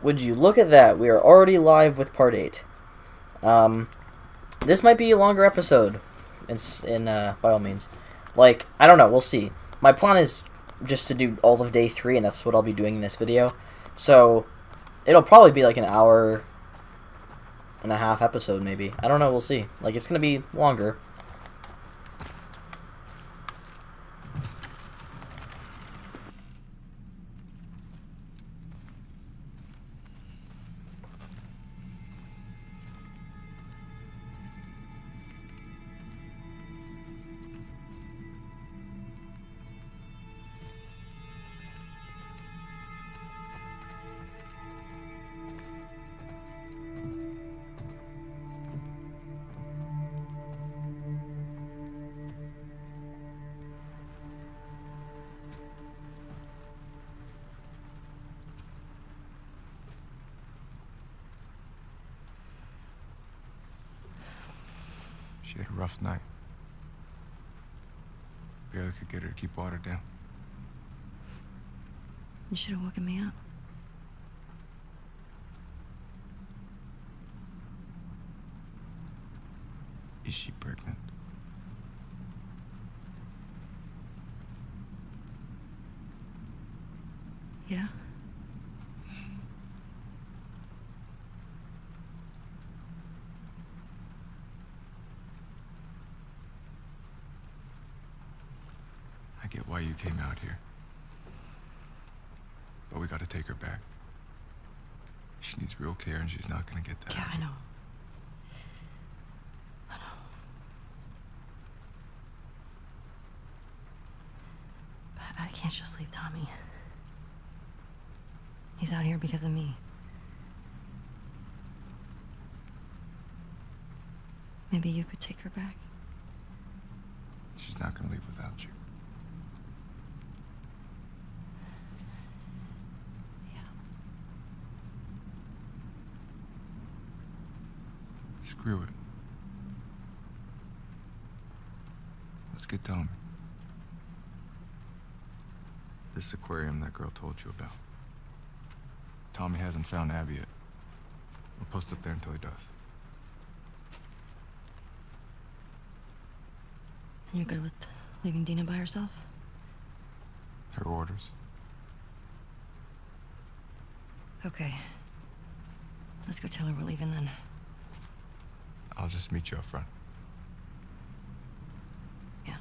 Would you look at that? We are already live with part 8. This might be a longer episode, by all means. Like, I don't know, we'll see. My plan is just to do all of day 3, and that's what I'll be doing in this video. So, it'll probably be like an hour and a half episode, maybe. I don't know, we'll see. Like, it's gonna be longer. She had a rough night. Barely could get her to keep water down. You should have woken me up. Is she pregnant? Yeah? I get why you came out here. But we gotta take her back. She needs real care and she's not gonna get that. Yeah, I know. I know. But I can't just leave Tommy. He's out here because of me. Maybe you could take her back. She's not gonna leave without you. Yeah. Screw it. Let's get Tommy. This aquarium that girl told you about. Tommy hasn't found Abby yet. We'll post up there until he does. And you're good with leaving Dina by herself? Her orders. Okay. Let's go tell her we're leaving then. I'll just meet you up front. Yeah.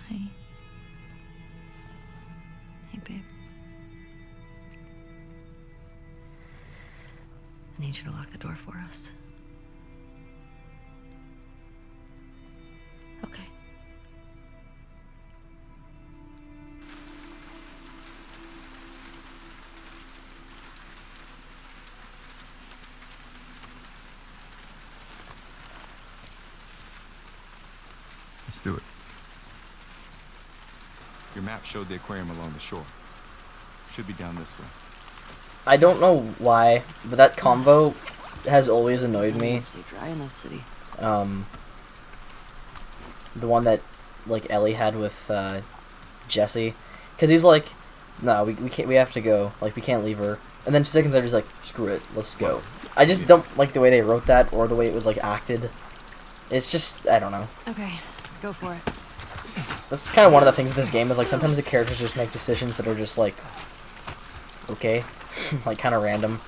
Hi. Hey, babe. I need you to lock the door for us. Okay. Let's do it. Your map showed the aquarium along the shore. Should be down this way. I don't know why, but that convo has always annoyed me. Stay dry in this city. The one that, like, Ellie had with, Jesse. Because he's like, no, we can't, we have to go. Like, we can't leave her. And then 2 seconds later, he's like, screw it, let's go. I just don't like the way they wrote that, or the way it was, like, acted. It's just, I don't know. Okay, go for it. That's kind of one of the things in this game, is, like, sometimes the characters just make decisions that are just, like, okay. Like, kind of random.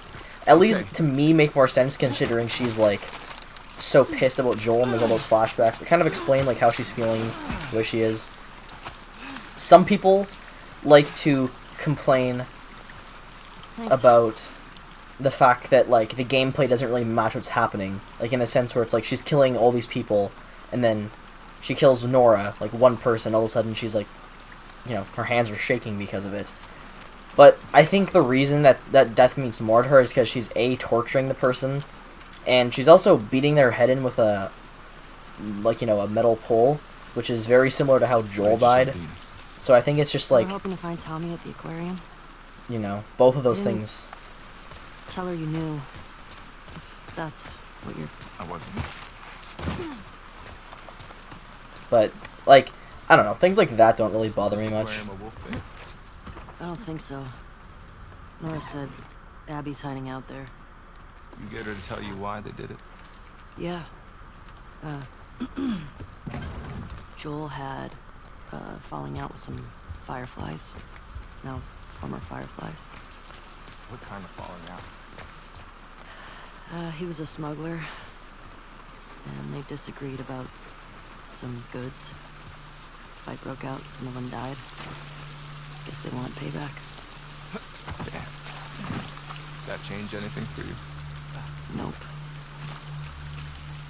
At least, to me, make more sense, considering she's, like, so pissed about Joel and there's all those flashbacks that kind of explain, like, how she's feeling, the way she is. Some people like to complain about the fact that, like, the gameplay doesn't really match what's happening. Like, in the sense where it's like, she's killing all these people, and then she kills Nora, like, one person, all of a sudden she's, like, you know, her hands are shaking because of it. But I think the reason that death means more to her is because she's, A, torturing the person, and she's also beating their head in with a, like, you know, a metal pole, which is very similar to how Joel died. So I think it's just, like... We're hoping to find Tommy at the aquarium. you know, both of those Yeah. things. Tell her you knew. That's what you're... I wasn't. But, like, I don't know, things like that don't really bother me This much. aquarium a wolf thing? I don't think so. Nora said Abby's hiding out there. You get her to tell you why they did it? Yeah. Joel had falling out with some fireflies. No, former fireflies. What kind of falling out? He was a smuggler. And they disagreed about some goods. Fight broke out, some of them died. Guess they want payback. Damn. That change anything for you? Nope.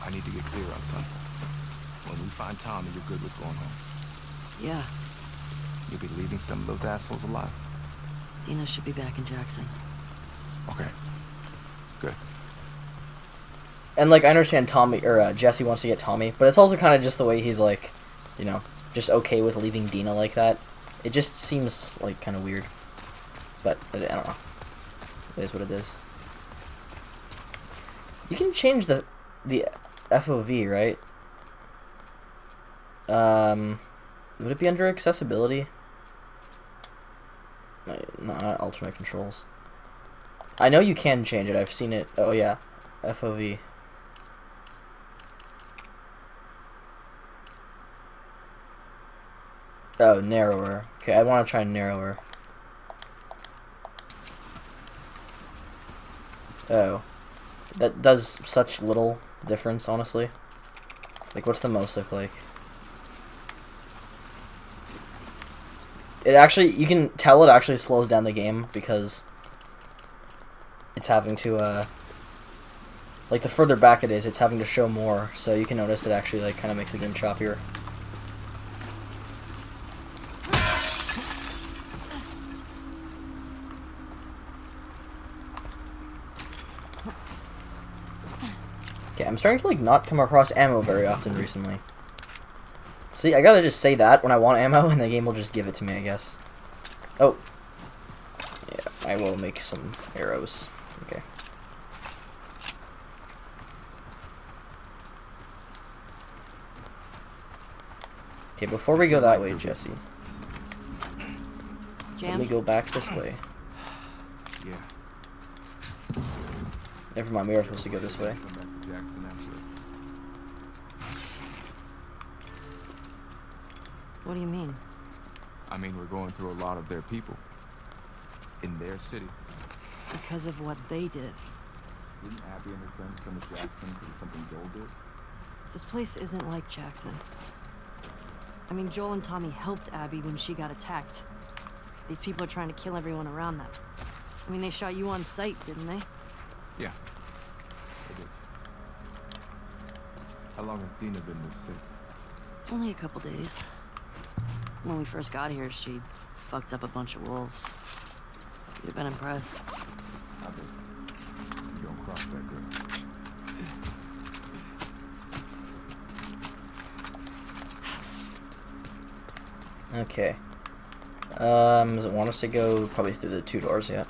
I need to get clear on something. When we find Tommy, you're good with going home. Yeah, You'll be leaving some of those assholes alive. Dina should be back in Jackson. Okay. Good. And, like, I understand Tommy, or Jesse wants to get Tommy, but it's also kind of just the way he's, like, you know, just okay with leaving Dina like that. It just seems, like, kind of weird. But, I don't know. It is what it is. You can change the FOV, right? Would it be under accessibility? No, not alternate controls. I know you can change it. I've seen it. Oh, yeah. FOV. Oh, narrower. Okay, I want to try narrower. Oh. That does such little difference, honestly. Like, what's the most look like? It actually, you can tell it actually slows down the game because it's having to, like, the further back it is, it's having to show more, so you can notice it actually, like, kind of makes the game choppier. Okay, I'm starting to, like, not come across ammo very often recently. See, I gotta just say that when I want ammo, and the game will just give it to me, I guess. Oh. Yeah, I will make some arrows. Okay. Okay, before we go that way, Jesse, let me Jammed? go back this way. Yeah. Never mind, we are supposed to go this way. Come back to Jackson after this. What do you mean? I mean, we're going through a lot of their people. In their city. Because of what they did. Didn't Abby and her friends come to Jackson because of something Joel did? This place isn't like Jackson. I mean, Joel and Tommy helped Abby when she got attacked. These people are trying to kill everyone around them. I mean, they shot you on sight, didn't they? Yeah. They did. How long has Dina been this sick? Only a couple days. When we first got here, she fucked up a bunch of wolves. You'd have been impressed. I bet. You don't cross that girl. Okay. Does it want us to go probably through the 2 doors yet?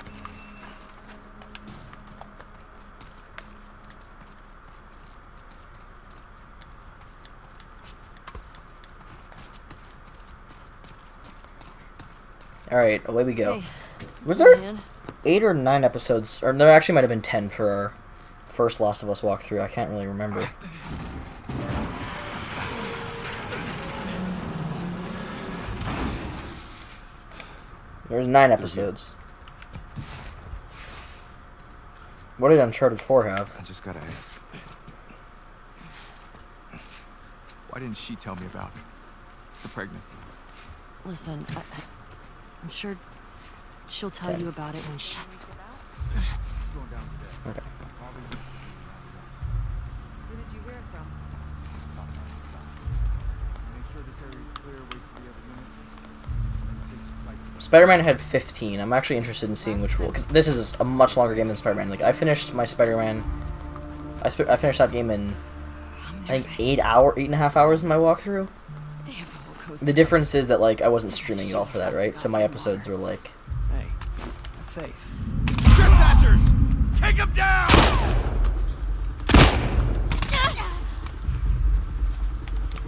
Alright, away we go. Hey, Was there man. 8 or 9 episodes? Or there actually might have been 10 for our first Last of Us walkthrough. I can't really remember. There's 9 episodes. What did Uncharted 4 have? I just gotta ask. Why didn't she tell me about it? The pregnancy. Listen, I'm sure she'll tell Okay. you about it when she... Going down today. Okay. Who did you hear it from? Make sure the ferry is clear, wait for the other minute. Spider-Man had 15. I'm actually interested in seeing which rule, because this is a much longer game than Spider-Man. Like, I finished my Spider-Man... I finished that game in, I think, 8.5 hours in my walkthrough. They have a whole coast. The difference is that, like, I wasn't streaming at all for that, right? So my episodes were, like, Hey, faith. Trespassers! Take them down!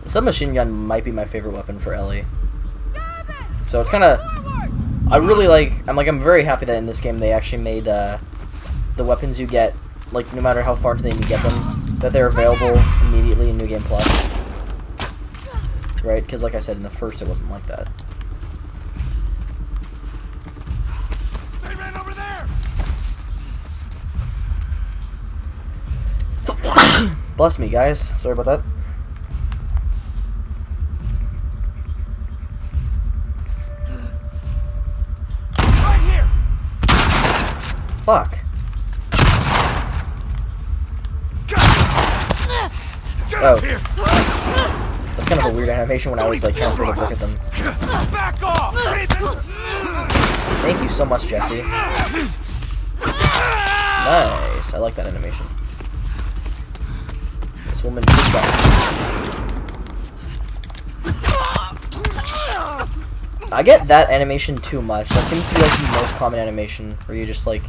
The submachine gun might be my favorite weapon for Ellie. So it's kind of, I'm very happy that in this game they actually made the weapons you get, like no matter how far into the game you get them, that they're available immediately in New Game Plus. Right? Because like I said, in the first it wasn't like that. They ran over there! Bless me, guys. Sorry about that. Right here! Fuck. Get Oh. up here! That's kind of a weird animation when I was like trying to throw the brick at them. Back off! Thank you so much, Jesse. Nice. I like that animation. This woman is back. I get that animation too much. That seems to be like the most common animation where you just like,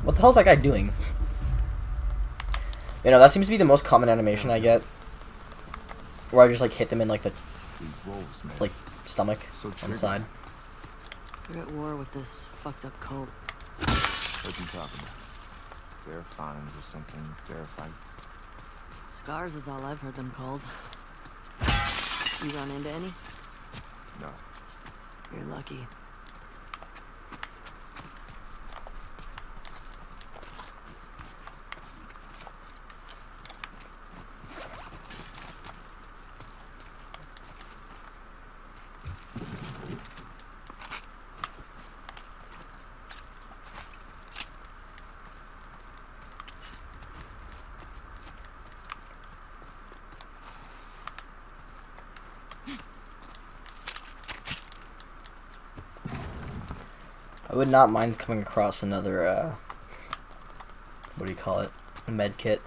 what the hell is that guy doing? You know, that seems to be the most common animation I get, where I just like hit them in like the These wolves, man. like stomach So on the triggered. side. We're at war with this fucked up cult. What you talking about? Seraphines or something, Seraphites. Scars is all I've heard them called. You run into any? No. You're lucky. I would not mind coming across another, what do you call it? A med kit.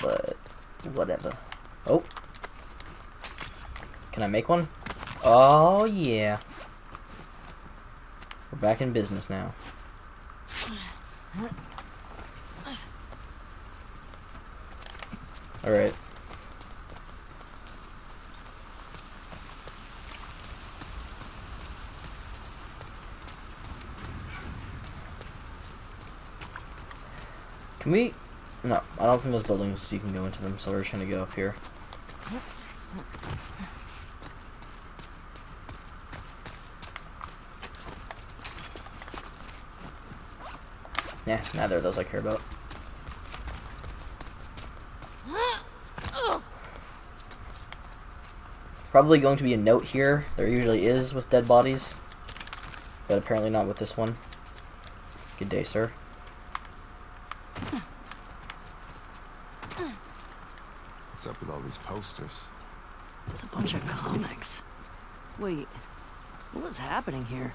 But, whatever. Oh. Can I make one? Oh, yeah. We're back in business now. Alright. Can we... No, I don't think those buildings you can go into them, so we're just gonna go up here. Yeah, neither of those I care about. Probably going to be a note here. There usually is with dead bodies. But apparently not with this one. Good day, sir. What's up with all these posters? It's a bunch of comics. Wait, what was happening here?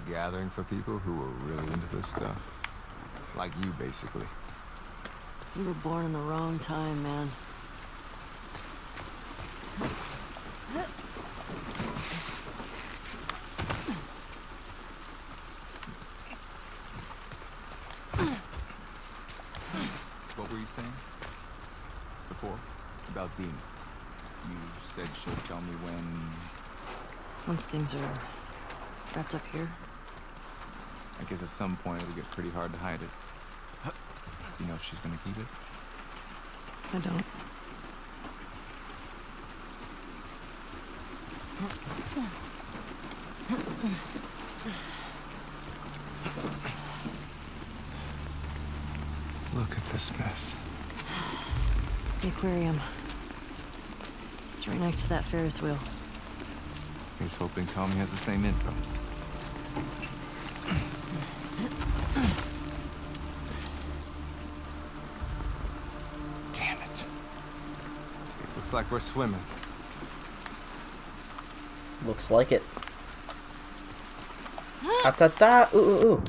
A gathering for people who were really into this stuff. Like you, basically. You were born in the wrong time, man. What were you saying? Before? About Dina. You said she'll tell me when... Once things are wrapped up here. I guess at some point it'll get pretty hard to hide it. Do you know if she's gonna keep it? I don't. Look at this mess. The aquarium. It's right next to that Ferris wheel. He's hoping Tommy has the same info. Damn it. It looks like we're swimming. Looks like it. Ah-ta-ta! Ooh, ooh, ooh.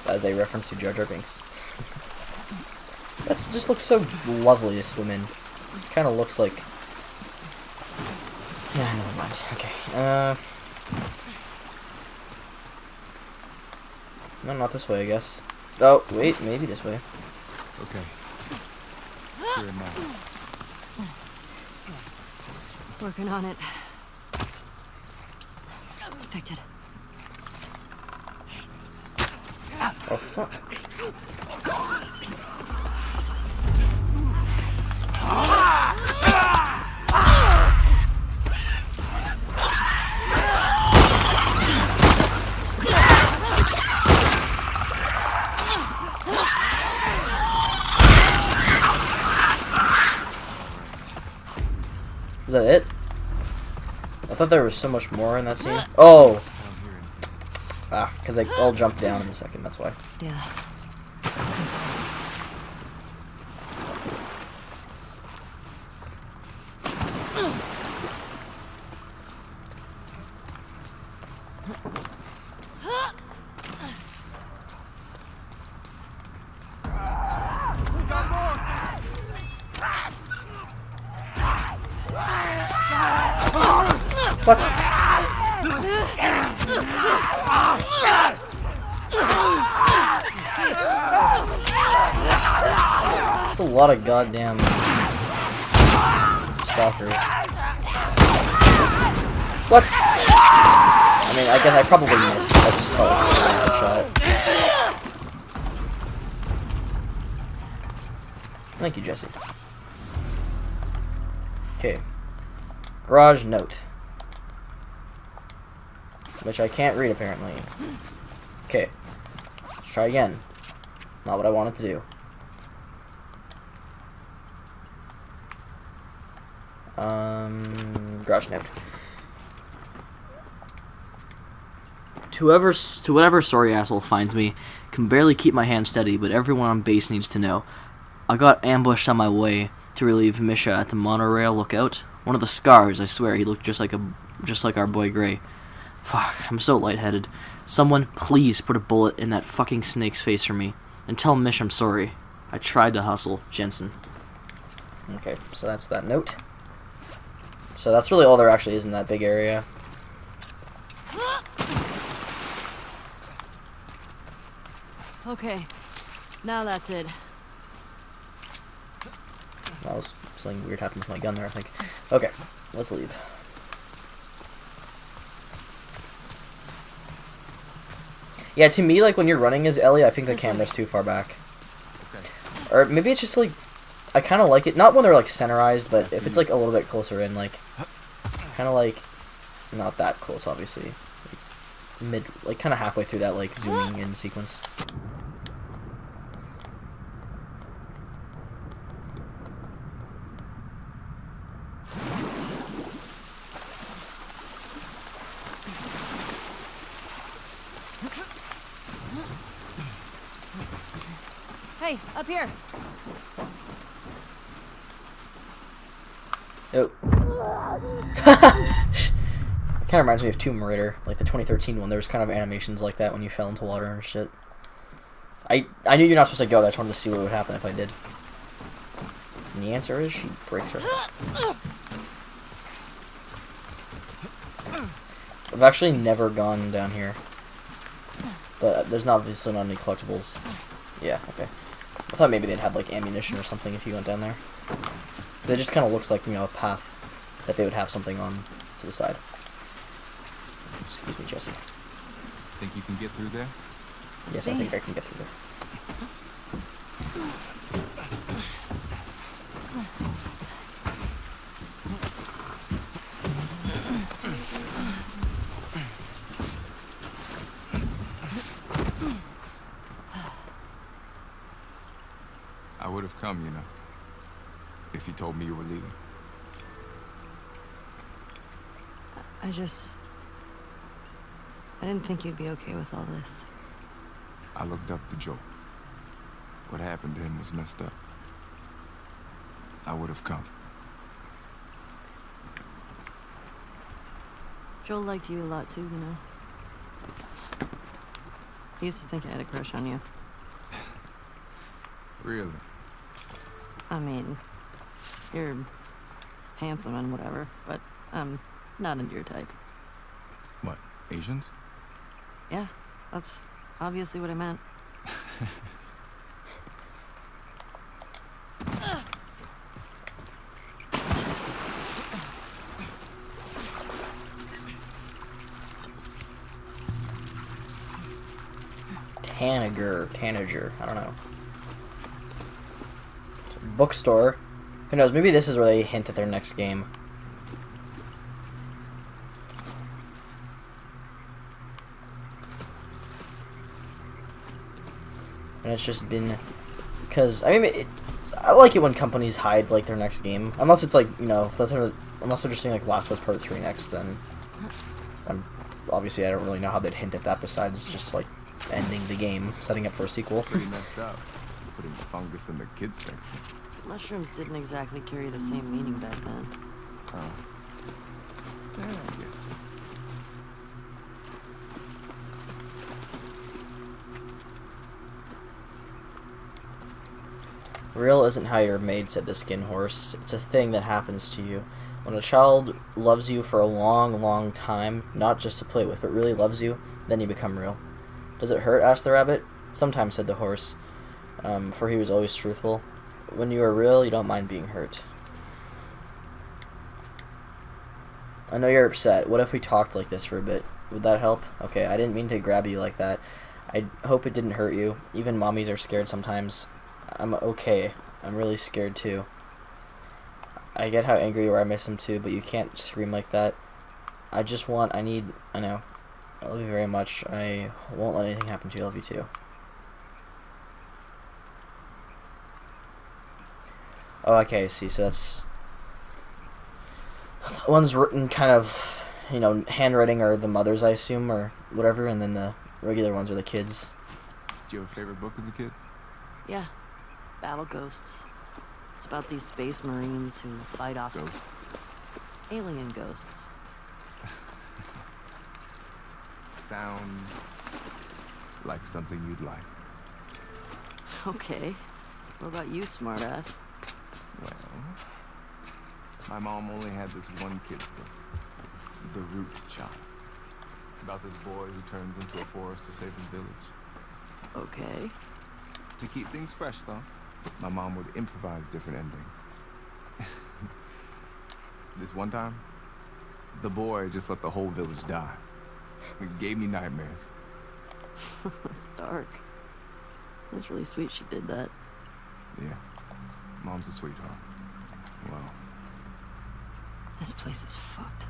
That is a reference to Jar Jar Binks. That just looks so lovely to swim in. Kind of looks like Yeah, never mind. Okay. No, not this way, I guess. Oh, wait, maybe this way. Okay. Clear it now. Working on it. Psst. Infected. Oh, fuck. Is that it? I thought there was so much more in that scene. Oh! I don't hear anything. Ah, because they all jumped down in a second, that's why. Yeah. I think so. What? That's a lot of goddamn stalkers. What? I mean, I guess I probably missed. I just felt like it was a shot. Thank you, Jesse. Okay. Garage note. Which I can't read, apparently. Okay. Let's try again. Not what I wanted to do. Garage note. To whatever sorry asshole finds me, can barely keep my hand steady, but everyone on base needs to know. I got ambushed on my way to relieve Misha at the monorail lookout. One of the scars, I swear, he looked just like our boy Gray. Fuck, I'm so lightheaded. Someone, please put a bullet in that fucking snake's face for me. And tell Mish I'm sorry. I tried to hustle. Jensen. Okay, so that's that note. So that's really all there actually is in that big area. Okay. Now that's it. That was something weird happened with my gun there, I think. Okay, let's leave. Yeah, to me, like, when you're running as Ellie, I think the camera's too far back. Okay. Or maybe it's just, like, I kind of like it. Not when they're, like, centerized, but if it's, like, a little bit closer in, like, kind of, like, not that close, obviously. Like, kind of halfway through that, like, zooming in sequence. Hey, up here. Oh. Kind of reminds me of Tomb Raider, like the 2013 one. There was kind of animations like that when you fell into water and shit. I knew you're not supposed to go there. I just wanted to see what would happen if I did. And the answer is she breaks her head. I've actually never gone down here. But there's not obviously not any collectibles. Yeah, okay. I thought maybe they'd have like ammunition or something if you went down there. Because it just kind of looks like, you know, a path that they would have something on to the side. Excuse me, Jesse. Think you can get through there? Yes, I think I can get through there. I would have come, you know, if you told me you were leaving. I didn't think you'd be okay with all this. I looked up to Joel. What happened to him was messed up. I would have come. Joel liked you a lot too, you know. I used to think I had a crush on you. Really? I mean, you're handsome and whatever, but, Not into your type. What, Asians? Yeah, that's obviously what I meant. Tanager, I don't know. It's a bookstore. Who knows, maybe this is where they hint at their next game. And it's just been... Because, I mean, I like it when companies hide, like, their next game. Unless it's, like, you know, unless they're just doing, like, Last of Us Part 3 next, then... obviously, I don't really know how they'd hint at that besides just, like, ending the game, setting up for a sequel. Pretty messed up. Putting fungus in the kids section. Mushrooms didn't exactly carry the same meaning back then. Oh. Yeah, I guess. Real isn't how you're made, said the skin horse. It's a thing that happens to you. When a child loves you for a long, long time, not just to play with, but really loves you, then you become real. Does it hurt? Asked the rabbit. Sometimes, said the horse, for he was always truthful. When you are real, you don't mind being hurt. I know you're upset. What if we talked like this for a bit? Would that help? Okay, I didn't mean to grab you like that. I hope it didn't hurt you. Even mommies are scared sometimes. I'm okay. I'm really scared too. I get how angry you are. I miss him too, but you can't scream like that. I know. I love you very much. I won't let anything happen to you. I love you too. Oh, okay, see, so that's... One's written kind of, you know, handwriting are the mothers, I assume, or whatever, and then the regular ones are the kids. Did you have a favorite book as a kid? Yeah, Battle Ghosts. It's about these space marines who fight off Ghosts? alien ghosts. Sounds like something you'd like. Okay. What about you, smartass? Well, my mom only had this one kid's book, The Root Child, about this boy who turns into a forest to save his village. Okay. To keep things fresh, though, my mom would improvise different endings. This one time, the boy just let the whole village die. It gave me nightmares. That's dark. That's really sweet she did that. Yeah, Mom's a sweetheart. Well, This place is fucked.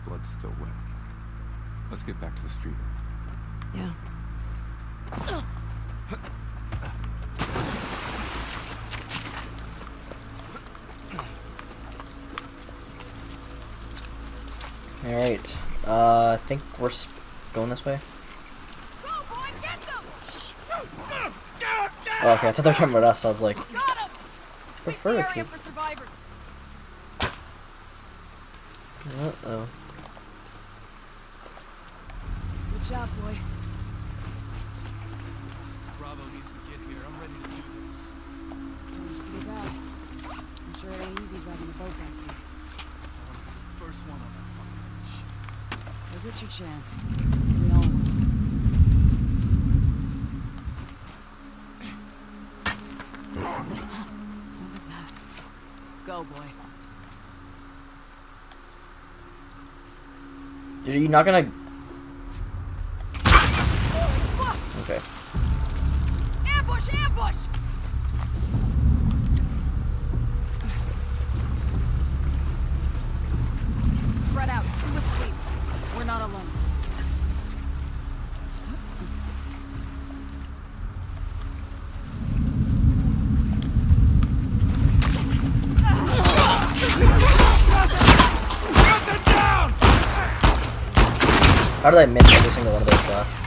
blood's still wet. Let's get back to the street. Yeah. Alright, I think we're going this way. Oh, okay, I thought they were talking about us. I was like, prefer if you... Uh-oh. Good job, boy. Bravo needs to get here. I'm ready to do this. Sounds pretty bad. I'm sure it ain't easy driving the boat back here. First one on that fucking bitch. You'll get your chance. We all will. What was that? Go, boy. Are you not gonna... Okay. Ambush! Ambush! Spread out. Do a sweep. We're not alone. How did I miss every single one of those shots?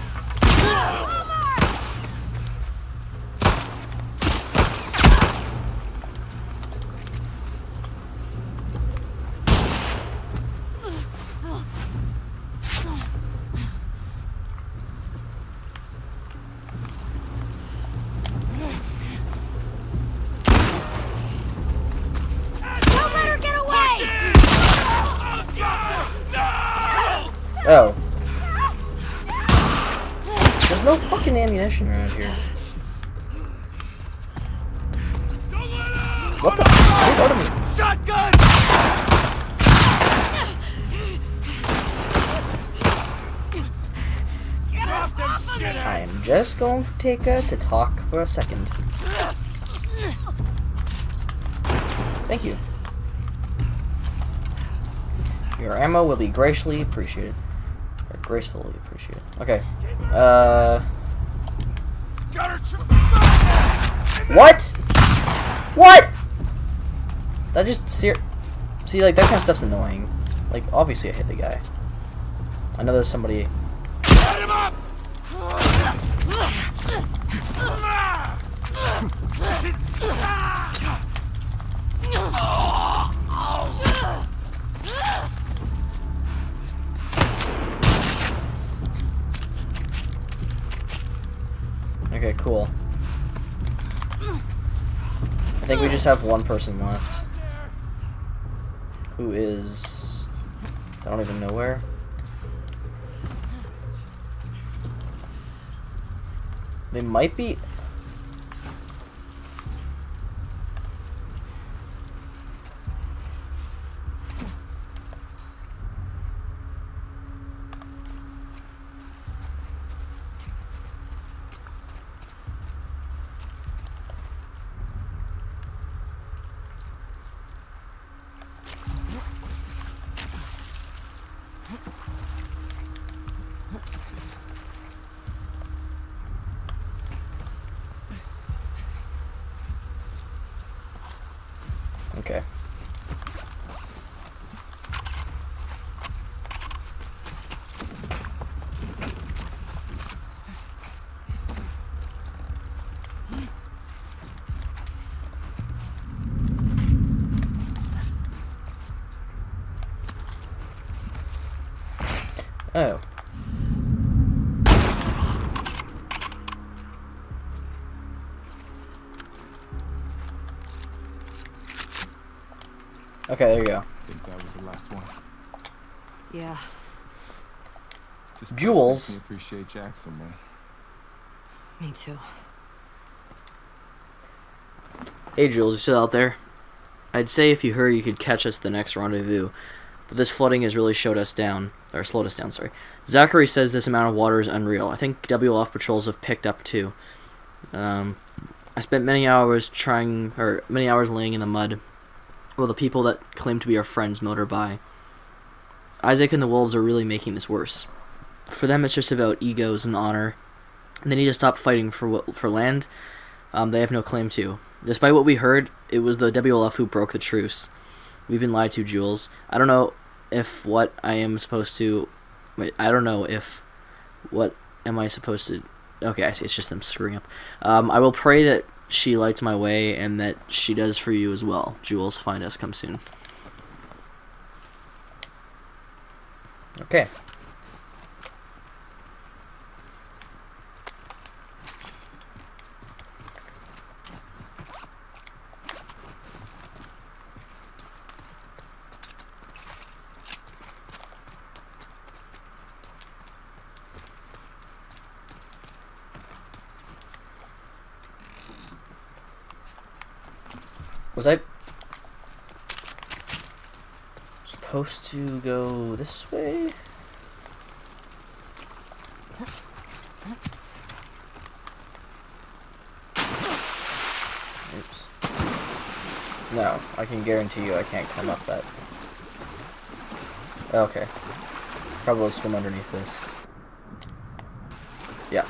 Don't let her get away! There's no fucking ammunition around here. What the? Get out of me! Shotgun! Drop them shit I am just going to take to talk for a second. Thank you. Your ammo will be gracefully appreciated. Or gracefully appreciated. Okay. What? What? That just see, like that kind of stuff's annoying. Like obviously I hit the guy. I know there's somebody. Light him up! Okay, cool. I think we just have one person left. Who is... I don't even know where. They might be... Okay. Oh. Okay, there you go. I think that was the last one. Yeah. This place Jules. makes me appreciate Jackson, man. Me too. Hey Jules, you still out there? I'd say if you hurry you could catch us at the next rendezvous, but this flooding has really slowed us down, sorry. Zachary says this amount of water is unreal. I think WLF patrols have picked up too. I spent many hours laying in the mud while the people that claim to be our friends motor by. Isaac and the wolves are really making this worse. For them it's just about egos and honor. They need to stop fighting for land they have no claim to. Despite what we heard, it was the WLF who broke the truce. We've been lied to, Jules. I don't know if what I am supposed to... Wait, I don't know if... What am I supposed to... Okay, I see. It's just them screwing up. I will pray that she lights my way and that she does for you as well. Jules, find us. Come soon. Okay. Was I supposed to go this way? Oops. No, I can guarantee you I can't climb up that. Okay. Probably swim underneath this. Yeah.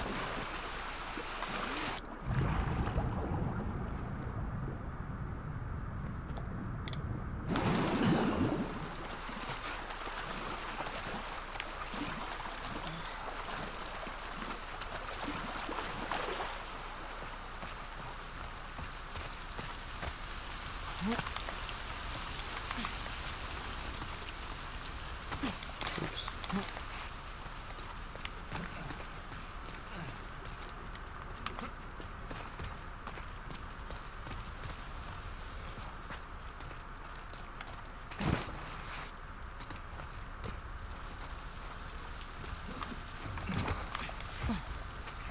Oops.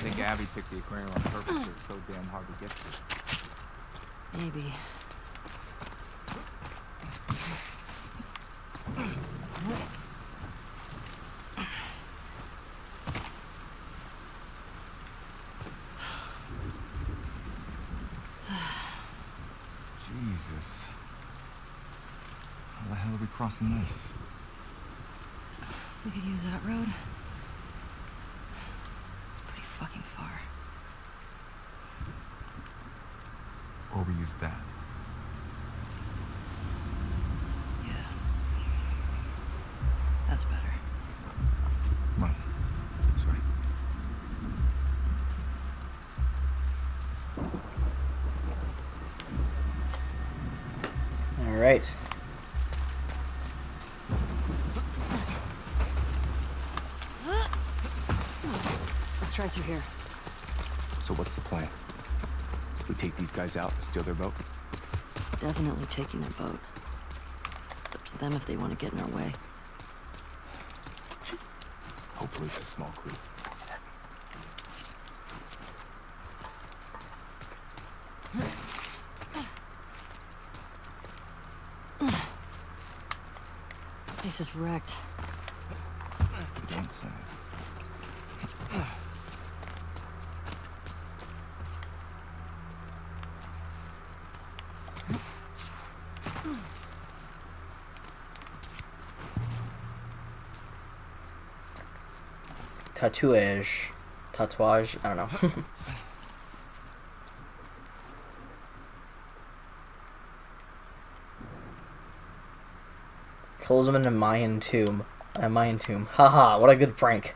Think Abby picked the aquarium on purpose 'cause it's so damn hard to get to. Maybe. Jesus. How the hell are we crossing this? We could use that road. It's pretty fucking far. Or we use that. Yeah. That's better. Come on. This way. All right. Let's try through here. So what's the plan? We take these guys out and steal their boat? Definitely taking their boat. It's up to them if they want to get in our way. Hopefully it's a small clue. Place is wrecked. You don't say. Tatouage, I don't know. Close them in a Mayan tomb. A Mayan tomb. Haha, what a good prank.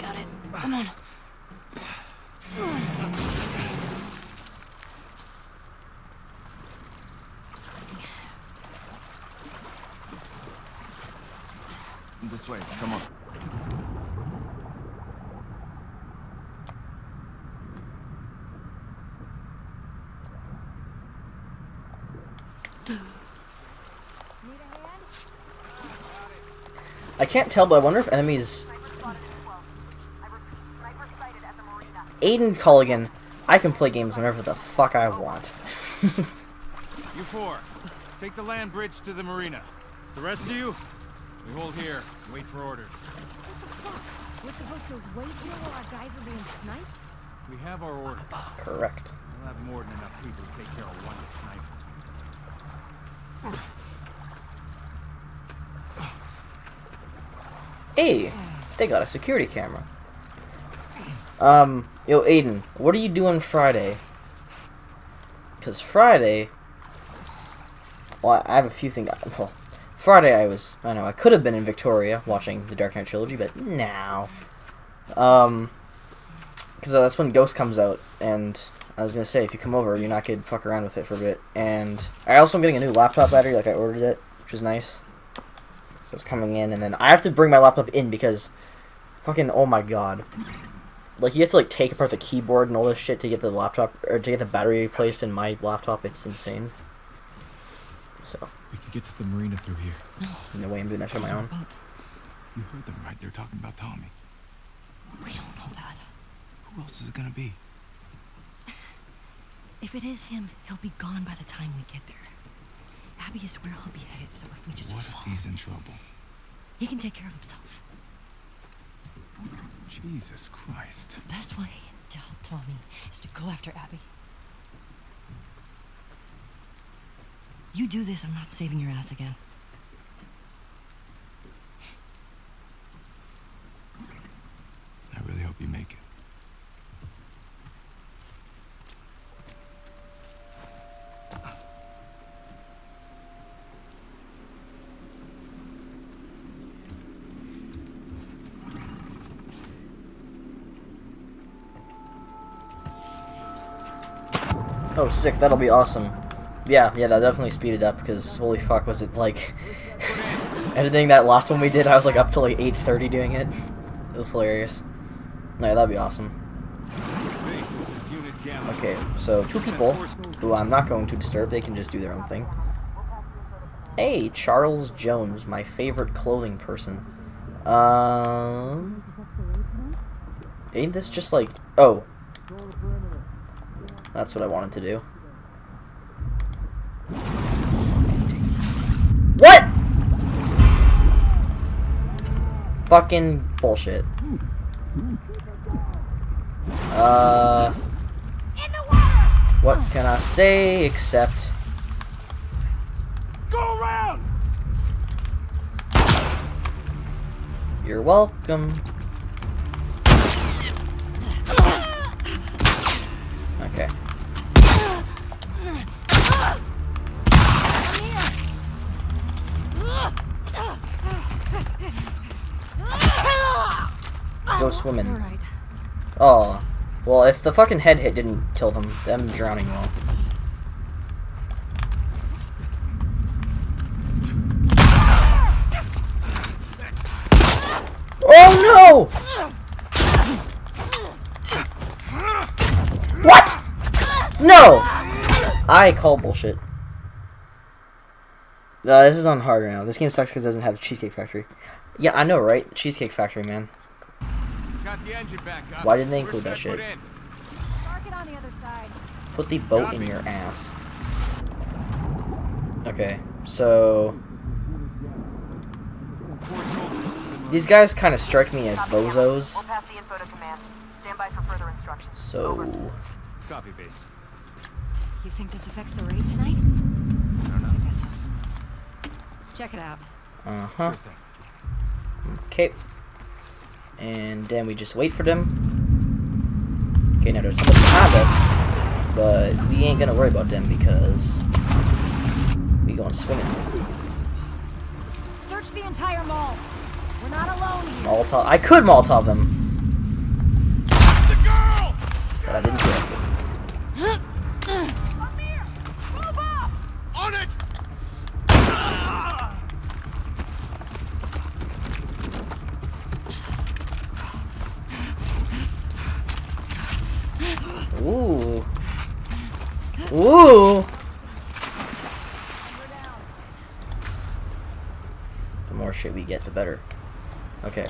Got it. Come on. This way, come on. I can't tell, but I wonder if enemies... Aiden Culligan, I can play games whenever the fuck I want. You four, take the land bridge to the marina. The rest of you, we hold here and wait for orders. We're supposed to wait here while our guys are being sniped? We have our orders. Correct. We'll have more than enough people to take care of one sniper. Hey, they got a security camera. Yo, Aiden, what are you doing Friday? Because Friday... Well, I have a few things... Well, Friday I could have been in Victoria watching the Dark Knight trilogy, but now. Because that's when Ghost comes out, and I was going to say, if you come over, you and I could fuck around with it for a bit. And I also am getting a new laptop battery, like I ordered it, which is nice. So it's coming in, and then I have to bring my laptop in because fucking, oh my god. Like, you have to, like, take apart the keyboard and all this shit to get the laptop, or to get the battery replaced in my laptop. It's insane. So, We could get to the marina through here. no way I'm doing that shit on my own. You heard them, right? They're talking about Tommy. We don't know that. Who else is it gonna be? If it is him, he'll be gone by the time we get there. Abby is where he'll be headed, so if we just What if follow, he's in trouble? he can take care of himself. Jesus Christ. The best way to help Tommy is to go after Abby. You do this, I'm not saving your ass again. I really hope you make it. Oh, sick, that'll be awesome. Yeah, that definitely speeded up, because holy fuck, was it like... Editing that last one we did, I was like up till like 8:30 doing it. It was hilarious. No, that'd be awesome. Base, this is Unit Gamma. Okay, so 2 people who I'm not going to disturb. They can just do their own thing. Hey, Charles Jones, my favorite clothing person. Ain't this just like... Oh. That's what I wanted to do. What?! Fucking bullshit. What can I say except... Go around! You're welcome. Okay. Go swimming. All right. Oh. Well, if the fucking head hit didn't kill them drowning will. Oh no! What? No! I call bullshit. This is on hard right now. This game sucks because it doesn't have Cheesecake Factory. Yeah, I know, right? Cheesecake Factory, man. Got the engine back up. Why didn't they Where include that should I shit? put in? Park it on the other side. Put the boat in your ass. Okay, so... These guys kind of strike me as bozos. We'll pass the info to command. Stand by for further instructions. So... Copy, base. You think this affects the raid tonight? I don't know. I guess so. Check it out. Uh-huh. Sure thing. Okay. And then we just wait for them. Okay, now there's somebody behind us, but we ain't gonna worry about them because we going swimming. Search the entire mall. We're not alone here. Molotov. I could Molotov them, The girl! but I didn't do it. Come here. Move up. On it! Ooh. Ooh. The more shit we get, the better. Okay.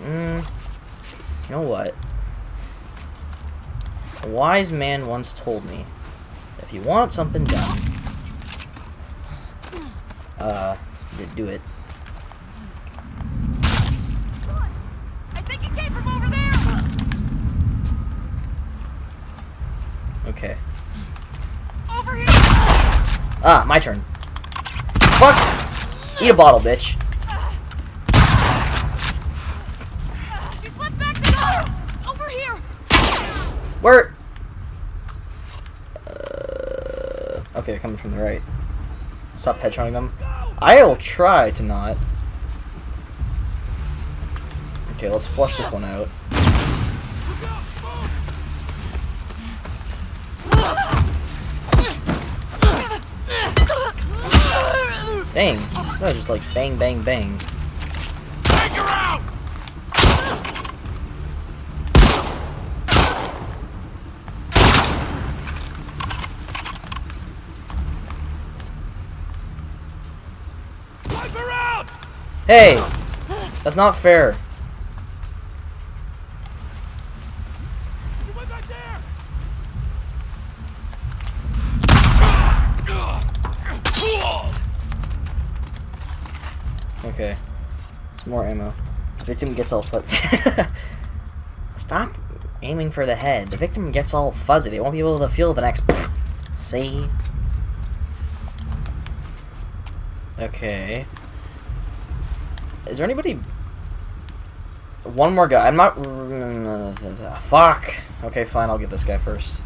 You know what? A wise man once told me, if you want something done, do it. I think it came from over there. Okay. Over here. Ah, my turn. Fuck! Eat a bottle, bitch. She slipped back to go. Over here. Where? Okay, coming from the right. Stop headshotting them. I will try to not. Okay, let's flush this one out. Dang, that was just like bang, bang, bang. Take her out! Wipe her out! Hey! That's not fair. She went back there! Okay. Some more ammo. The victim gets all fuzzy. Stop aiming for the head. The victim gets all fuzzy. They won't be able to feel the next... See? Okay. Is there anybody... One more guy. I'm not... Fuck. Okay, fine. I'll get this guy first.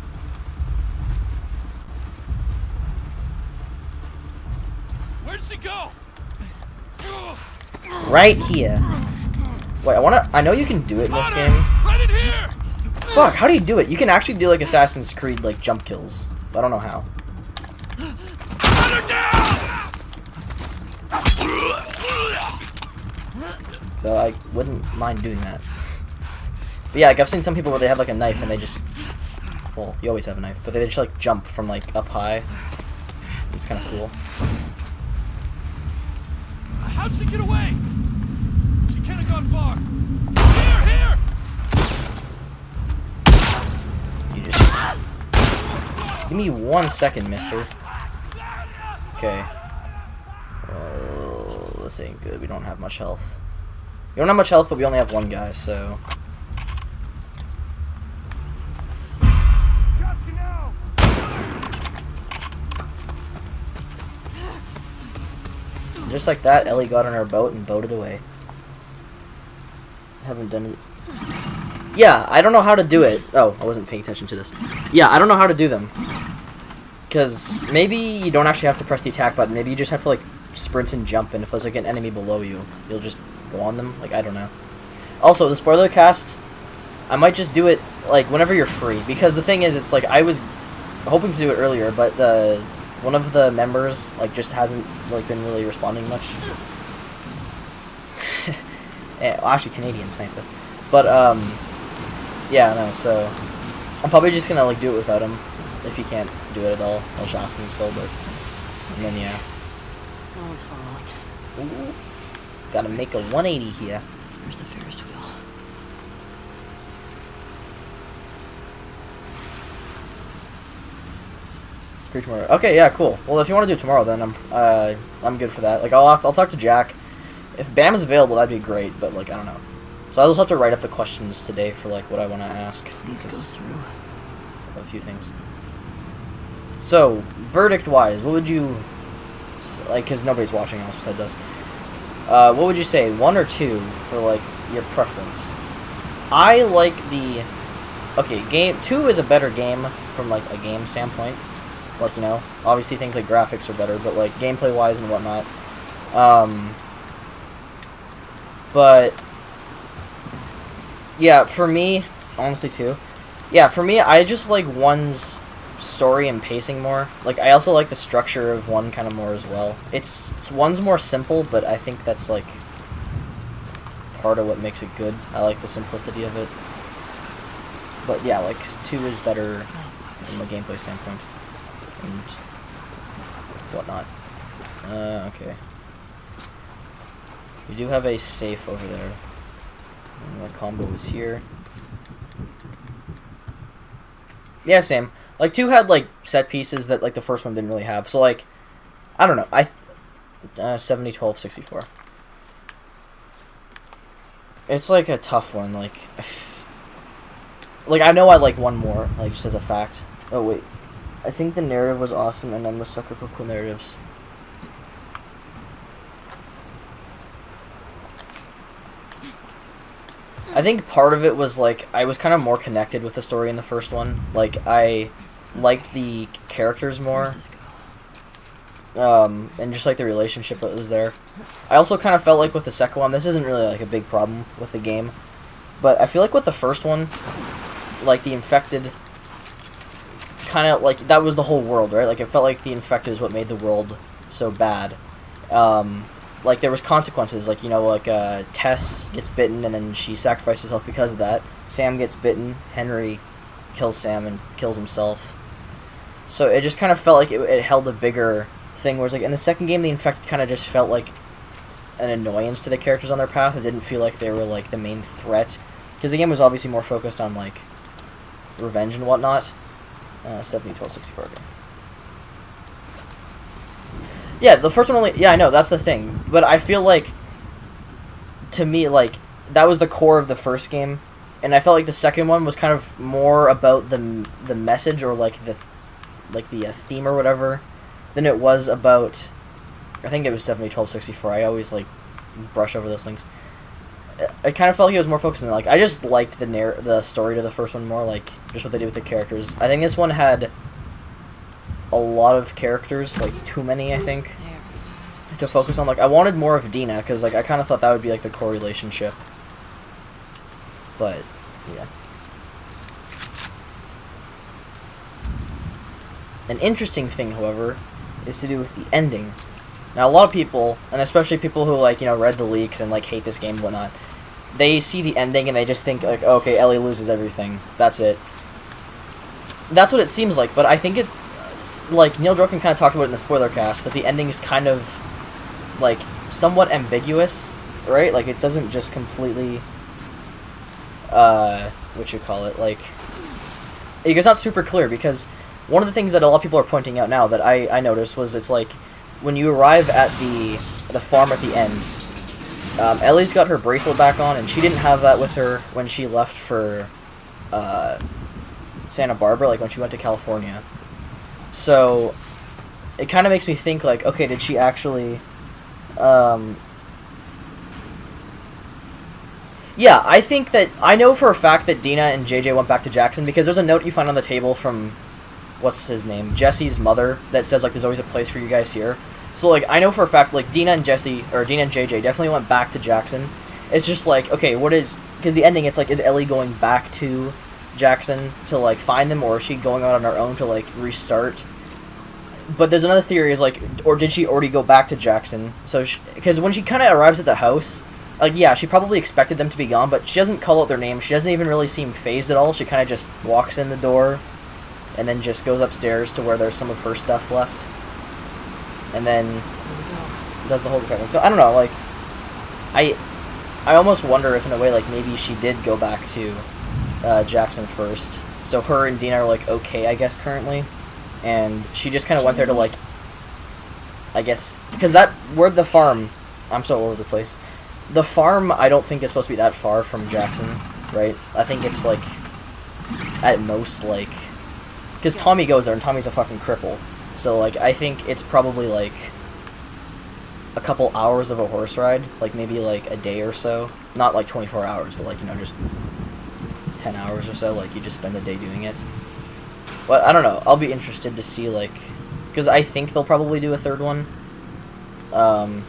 Where'd she go? Right here. Wait, I know you can do it in this game. Right in here! Fuck, how do you do it? You can actually do like Assassin's Creed like jump kills, but I don't know how. Put her down! So I wouldn't mind doing that. But yeah, like I've seen some people where they have like a knife and they just, well, you always have a knife, but they just like jump from like up high. It's kind of cool. How'd she get away? She can't have gone far. Here! You just give me 1 second, mister. Okay. Well, this ain't good. We don't have much health. We don't have much health, but we only have one guy, so. Got you now. Just like that, Ellie got on her boat and boated away. Haven't done it. Yeah, I don't know how to do it. Oh, I wasn't paying attention to this. Yeah, I don't know how to do them. Because maybe you don't actually have to press the attack button. Maybe you just have to, like, sprint and jump, and if there's, like, an enemy below you, you'll just go on them. Like, I don't know. Also, the spoiler cast, I might just do it, like, whenever you're free. Because the thing is, it's like, I was hoping to do it earlier, but one of the members, like, just hasn't, like, been really responding much. Well, actually, Canadian sniper. But, yeah, no, so I'm probably just gonna, like, do it without him. If he can't do it at all, I'll just ask him still, but, and then, yeah. No one's following. Ooh, gotta make a 180 here. Where's the Ferris wheel? Free tomorrow. Okay, yeah, cool. Well, if you want to do it tomorrow, then I'm good for that. Like, I'll talk to Jack. If Bam is available, that'd be great, but, like, I don't know. So I'll just have to write up the questions today for, like, what I want to ask. Please go through. A few things. So, verdict-wise, what would you, like, because nobody's watching else besides us, what would you say, 1 or 2 for, like, your preference? I like the, okay, game, 2 is a better game from, like, a game standpoint. Like, you know, obviously things like graphics are better, but, like, gameplay-wise and whatnot. But, yeah, for me, honestly, 2. Yeah, for me, I just like 1's story and pacing more. Like, I also like the structure of 1 kind of more as well. It's 1's more simple, but I think that's, like, part of what makes it good. I like the simplicity of it. But, yeah, like, 2 is better from a gameplay standpoint. And whatnot. Okay. We do have a safe over there. And the combo is here. Yeah, same. Like, 2 had, like, set pieces that, like, the first one didn't really have. So, like, I don't know. 70, 12, 64. It's, like, a tough one. Like, I know I like 1 more, like, just as a fact. Oh, wait. I think the narrative was awesome, and I'm a sucker for cool narratives. I think part of it was, like, I was kind of more connected with the story in the first one. Like, I liked the characters more. Where's this go? And just, like, the relationship that was there. I also kind of felt like with the second one, this isn't really, like, a big problem with the game. But I feel like with the first one, like, the infected kind of, like, that was the whole world, right? Like, it felt like the infected is what made the world so bad. Like, there was consequences, like, you know, like, Tess gets bitten and then she sacrifices herself because of that. Sam gets bitten, Henry kills Sam and kills himself. So it just kind of felt like it held a bigger thing, whereas, like, in the second game, the infected kind of just felt like an annoyance to the characters on their path. It didn't feel like they were, like, the main threat. Because the game was obviously more focused on, like, revenge and whatnot. 70, 12, 64, okay. Yeah, the first one only... Yeah, I know, that's the thing. But I feel like, to me, like, that was the core of the first game. And I felt like the second one was kind of more about the message or, like, the theme or whatever than it was about... I think it was 70, 12, 64. I always, like, brush over those things. I kind of felt like it was more focused on, like, I just liked the story to the first one more, like, just what they did with the characters. I think this one had a lot of characters, like, too many, I think, to focus on. Like, I wanted more of Dina, because, like, I kind of thought that would be, like, the core relationship. But, yeah. An interesting thing, however, is to do with the ending. Now, a lot of people, and especially people who, like, you know, read the leaks and, like, hate this game and whatnot, they see the ending and they just think, like, okay, Ellie loses everything. That's it. That's what it seems like, but I think it's, like, Neil Druckmann kind of talked about it in the spoiler cast, that the ending is kind of, like, somewhat ambiguous, right? Like, it doesn't just completely, what you call it, like, it's not super clear, because one of the things that a lot of people are pointing out now that I noticed was it's like, when you arrive at the farm at the end, Ellie's got her bracelet back on, and she didn't have that with her when she left for Santa Barbara, like when she went to California. So it kind of makes me think, like, okay, did she actually... yeah, I think that... I know for a fact that Dina and JJ went back to Jackson, because there's a note you find on the table from... what's his name? Jesse's mother, that says, like, there's always a place for you guys here. So, like, I know for a fact, like, Dina and JJ definitely went back to Jackson. It's just like, okay, what is... because the ending, it's like, is Ellie going back to Jackson to, like, find them, or is she going out on her own to, like, restart? But there's another theory, is, like, or did she already go back to Jackson? So, because when she kind of arrives at the house, like, yeah, she probably expected them to be gone, but she doesn't call out their names. She doesn't even really seem phased at all. She kind of just walks in the door, and then just goes upstairs to where there's some of her stuff left. And then does the whole thing. So I don't know, like, I almost wonder if in a way, like, maybe she did go back to Jackson first. So her and Dina are, like, okay, I guess, currently. And she just kind of went there to, like, I guess, because where the farm, I'm so all over the place. The farm, I don't think is supposed to be that far from Jackson, right? I think it's, like, at most, like, because Tommy goes there, and Tommy's a fucking cripple. So, like, I think it's probably, like, a couple hours of a horse ride. Like, maybe, like, a day or so. Not, like, 24 hours, but, like, you know, just 10 hours or so. Like, you just spend a day doing it. But, I don't know. I'll be interested to see, like... because I think they'll probably do a third one. And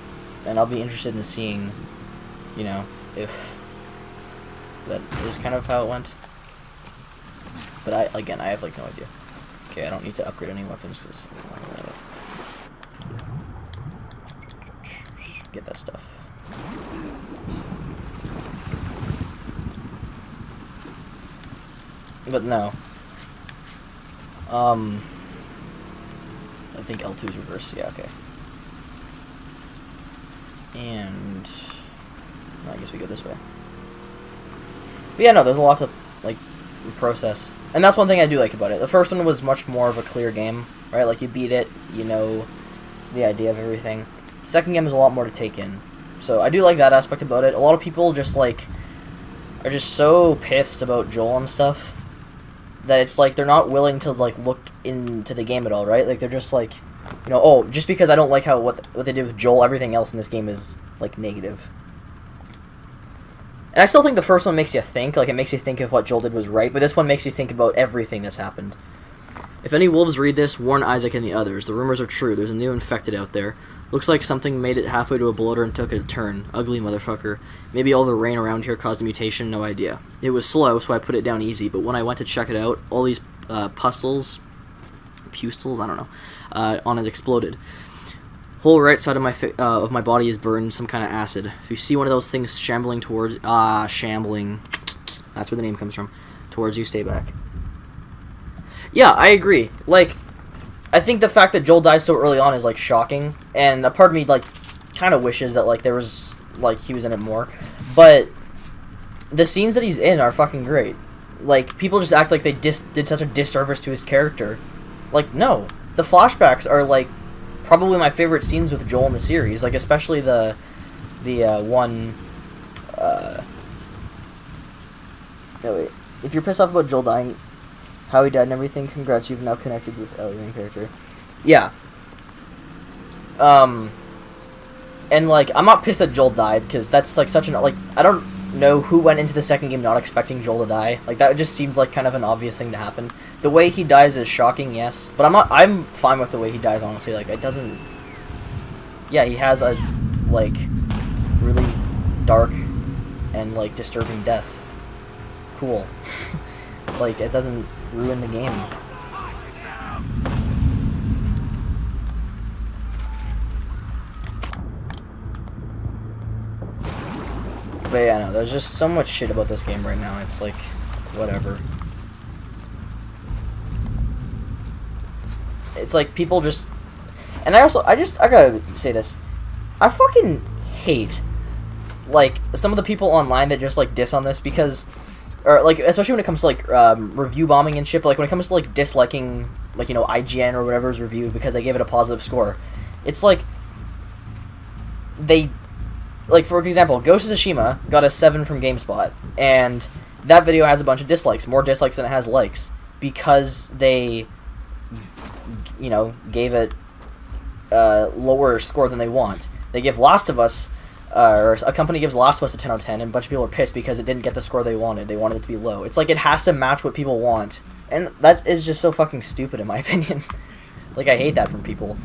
I'll be interested in seeing, you know, if that is kind of how it went. But, again, I have, like, no idea. Okay, I don't need to upgrade any weapons, because get that stuff. But no. I think L2 is reverse, yeah, okay. And I guess we go this way. But yeah, no, there's a lot to, like, process. And that's one thing I do like about it. The first one was much more of a clear game, right? Like, you beat it, you know the idea of everything. Second game is a lot more to take in. So I do like that aspect about it. A lot of people just, like, are just so pissed about Joel and stuff that it's like they're not willing to, like, look into the game at all, right? Like, they're just like, you know, oh, just because I don't like how what they did with Joel, everything else in this game is, like, negative. And I still think the first one makes you think, like, it makes you think if what Joel did was right, but this one makes you think about everything that's happened. If any wolves read this, warn Isaac and the others. The rumors are true. There's a new infected out there. Looks like something made it halfway to a bloater and took a turn. Ugly motherfucker. Maybe all the rain around here caused a mutation, no idea. It was slow, so I put it down easy, but when I went to check it out, all these pustules, I don't know, on it exploded. Whole right side of my body is burned, some kind of acid. If you see one of those things shambling towards... shambling. That's where the name comes from. Towards you, stay back. Yeah, I agree. Like, I think the fact that Joel dies so early on is, like, shocking. And a part of me, like, kind of wishes that, like, there was... like, he was in it more. But the scenes that he's in are fucking great. Like, people just act like they did such a disservice to his character. Like, no. The flashbacks are, like, probably my favorite scenes with Joel in the series, like, especially the one, oh wait, if you're pissed off about Joel dying, how he died and everything, congrats, you've now connected with Ellie, main character. Yeah. And, like, I'm not pissed that Joel died, because that's, like, such an, like, I don't know who went into the second game not expecting Joel to die. Like, that just seemed like kind of an obvious thing to happen. The way he dies is shocking, yes, but I'm fine with the way he dies, honestly. Like, it doesn't... yeah, he has a, like, really dark and, like, disturbing death. Cool. Like, it doesn't ruin the game. But yeah, no, there's just so much shit about this game right now. It's like, whatever. It's like people just, and I gotta say this, I fucking hate like some of the people online that just like diss on this because, or like especially when it comes to like review bombing and shit. But like when it comes to like disliking like, you know, IGN or whatever's review because they gave it a positive score, it's like they, like for example, Ghost of Tsushima got a 7 from GameSpot, and that video has a bunch of dislikes, more dislikes than it has likes, because they, you know, gave it a lower score than they want. They give Last of Us, or a company gives Last of Us a 10 out of 10, and a bunch of people are pissed because it didn't get the score they wanted. They wanted it to be low. It's like it has to match what people want, and that is just so fucking stupid in my opinion. Like, I hate that from people.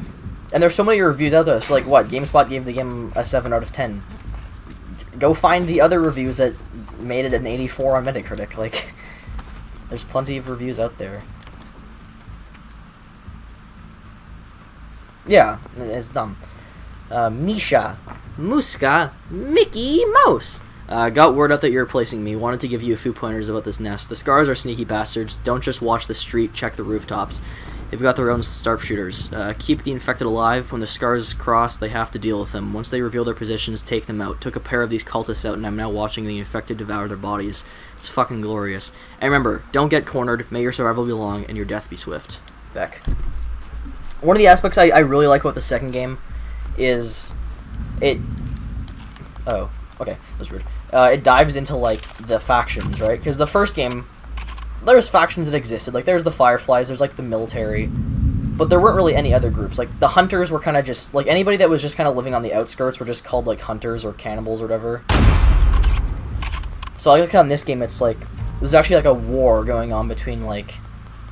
And there's so many reviews out there. So like, what? GameSpot gave the game a 7 out of 10. Go find the other reviews that made it an 84 on Metacritic. Like, there's plenty of reviews out there. Yeah, it's dumb. Misha, Muska, Mickey Mouse. Got word out that you're replacing me. Wanted to give you a few pointers about this nest. The Scars are sneaky bastards. Don't just watch the street, check the rooftops. They've got their own sharpshooters. Keep the infected alive. When the Scars cross, they have to deal with them. Once they reveal their positions, take them out. Took a pair of these cultists out, and I'm now watching the infected devour their bodies. It's fucking glorious. And remember, don't get cornered. May your survival be long, and your death be swift. Beck. One of the aspects I really like about the second game is it... Oh, okay, that was rude. It dives into, like, the factions, right? Because the first game, there's factions that existed. Like, there's the Fireflies, there's, like, the military. But there weren't really any other groups. Like, the Hunters were kind of just... Like, anybody that was just kind of living on the outskirts were just called, like, Hunters or Cannibals or whatever. So, I like how in this game it's, like... There's actually, like, a war going on between, like,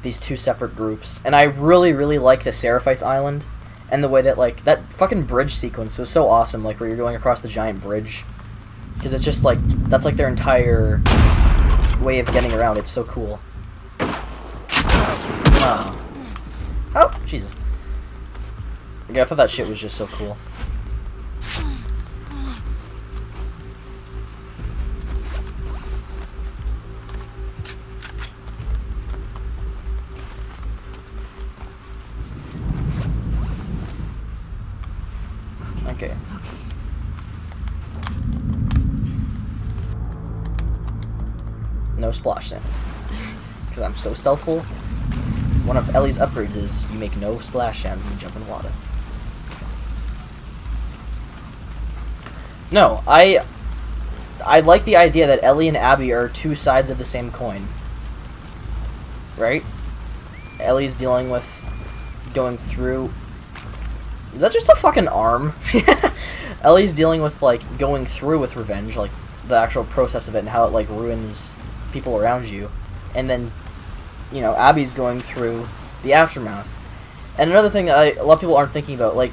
these two separate groups. And I really, really like the Seraphites Island. And the way that, like, that fucking bridge sequence was so awesome. Like, where you're going across the giant bridge. Because it's just, like, that's, like, their entire way of getting around. It's so cool. Oh, Jesus. Yeah, I thought that shit was just so cool. Okay. No splash sound. Because I'm so stealthful. One of Ellie's upgrades is you make no splash sound when you jump in water. No, I like the idea that Ellie and Abby are two sides of the same coin. Right? Ellie's dealing with going through... Is that just a fucking arm? Ellie's dealing with, like, going through with revenge, like, the actual process of it and how it, like, ruins people around you. And then, you know, Abby's going through the aftermath. And another thing that a lot of people aren't thinking about, like...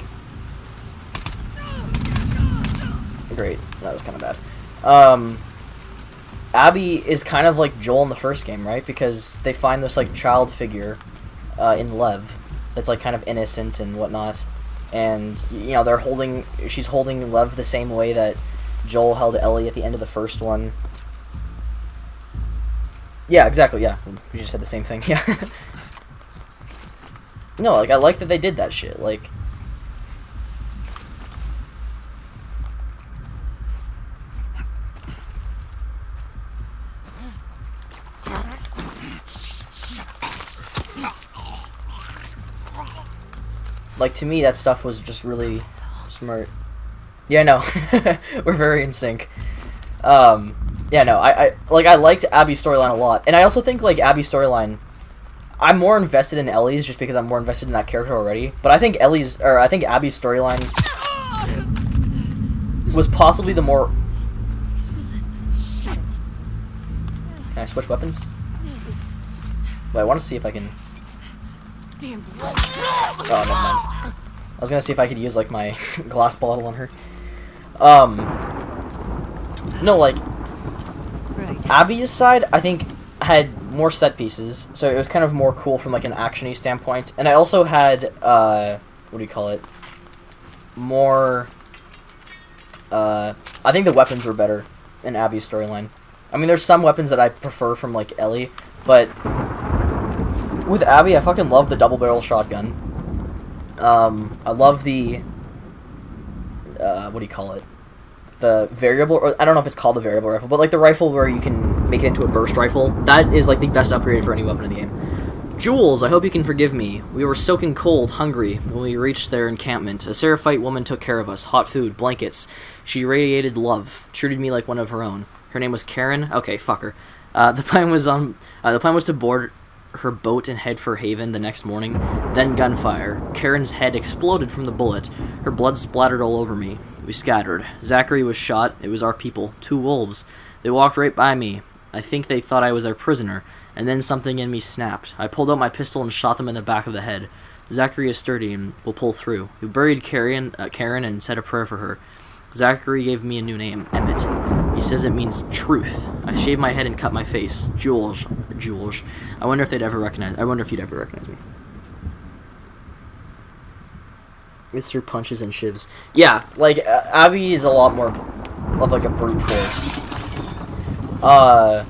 Great, that was kind of bad. Abby is kind of like Joel in the first game, right? Because they find this, like, child figure in Lev that's, like, kind of innocent and whatnot. And, you know, she's holding Lev the same way that Joel held Ellie at the end of the first one. Yeah, exactly, yeah. We just said the same thing, yeah. No, like, I like that they did that shit, like... Like, to me, that stuff was just really smart. Yeah, no. We're very in sync. Yeah, no, I liked Abby's storyline a lot. And I also think, like, Abby's storyline... I'm more invested in Ellie's just because I'm more invested in that character already. But I think Abby's storyline was possibly the more... Can I switch weapons? Wait, I want to see if I can... Oh, never mind. I was gonna see if I could use, like, my glass bottle on her. No, like... Right. Abby's side, I think, had more set pieces, so it was kind of more cool from, like, an action-y standpoint. And I also had, what do you call it? More, I think the weapons were better in Abby's storyline. I mean, there's some weapons that I prefer from, like, Ellie, but with Abby, I fucking love the double barrel shotgun. I love the, what do you call it? The variable, or I don't know if it's called the variable rifle, but, like, the rifle where you can make it into a burst rifle. That is, like, the best upgrade for any weapon in the game. Jules, I hope you can forgive me. We were soaking cold, hungry, when we reached their encampment. A Seraphite woman took care of us. Hot food, blankets. She radiated love, treated me like one of her own. Her name was Karen? Okay, fuck her. The plan was to board her boat and head for Haven the next morning. Then gunfire. Karen's head exploded from the bullet. Her blood splattered all over me. We scattered. Zachary was shot. It was our people. 2 wolves. They walked right by me. I think they thought I was our prisoner, and then something in me snapped. I pulled out my pistol and shot them in the back of the head. Zachary is sturdy and will pull through. We buried Karen and said a prayer for her. Zachary gave me a new name, Emmett. He says it means truth. I shaved my head and cut my face. Jules. I wonder if you'd ever recognize me. Mr. Punches and Shivs. Yeah, like, Abby is a lot more of, like, a brute force. Oh,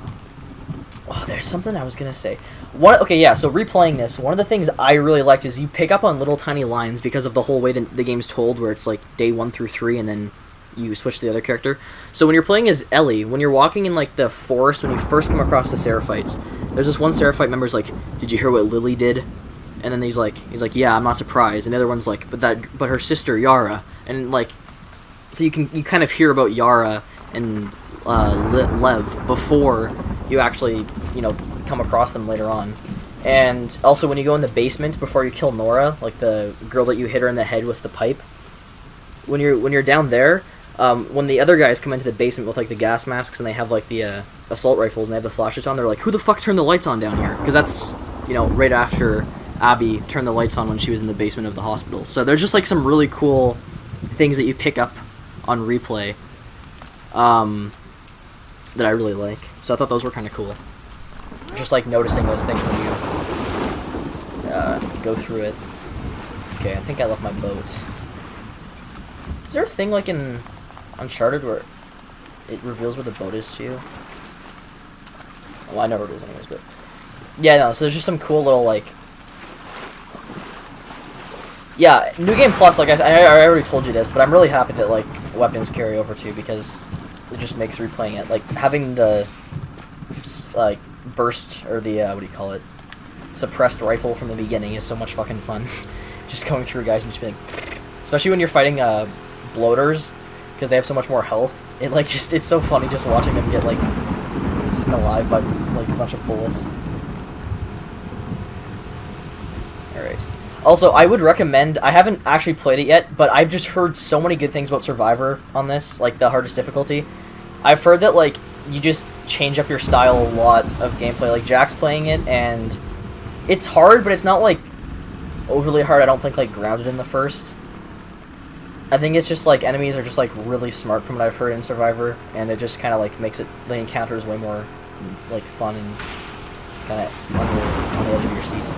there's something I was gonna say. Okay, yeah, so replaying this, one of the things I really liked is you pick up on little tiny lines because of the whole way the game's told, where it's, like, day 1 through 3, and then you switch to the other character. So when you're playing as Ellie, when you're walking in, like, the forest, when you first come across the Seraphites, there's this one Seraphite member's like, did you hear what Lily did? And then he's like, yeah, I'm not surprised. And the other one's like, but her sister Yara, and like, so you kind of hear about Yara and Lev before you actually, you know, come across them later on. And also when you go in the basement before you kill Nora, like the girl that you hit her in the head with the pipe, when you're down there, when the other guys come into the basement with like the gas masks and they have like the assault rifles and they have the flashlights on, they're like, who the fuck turned the lights on down here? Because that's, you know, right after Abby turned the lights on when she was in the basement of the hospital. So there's just like some really cool things that you pick up on replay that I really like. So I thought those were kind of cool. Just like noticing those things when you go through it. Okay, I think I left my boat. Is there a thing like in Uncharted where it reveals where the boat is to you? Well, I know where it is anyways, but... Yeah, no, so there's just some cool little, like... Yeah, New Game Plus, like I already told you this, but I'm really happy that, like, weapons carry over too, because it just makes replaying it. Like, having the, like, burst, or the, what do you call it? Suppressed rifle from the beginning is so much fucking fun. Just going through guys and just being... Especially when you're fighting, bloaters, because they have so much more health. It, like, just, it's so funny just watching them get, like, eaten alive by, like, a bunch of bullets. Alright. Also, I would recommend, I haven't actually played it yet, but I've just heard so many good things about Survivor on this, like, the hardest difficulty. I've heard that, like, you just change up your style a lot of gameplay. Like, Jack's playing it, and it's hard, but it's not, like, overly hard, I don't think, like, grounded in the first. I think it's just, like, enemies are just, like, really smart from what I've heard in Survivor, and it just kind of, like, makes it, the encounters way more, like, fun and kind of on the edge of your seat.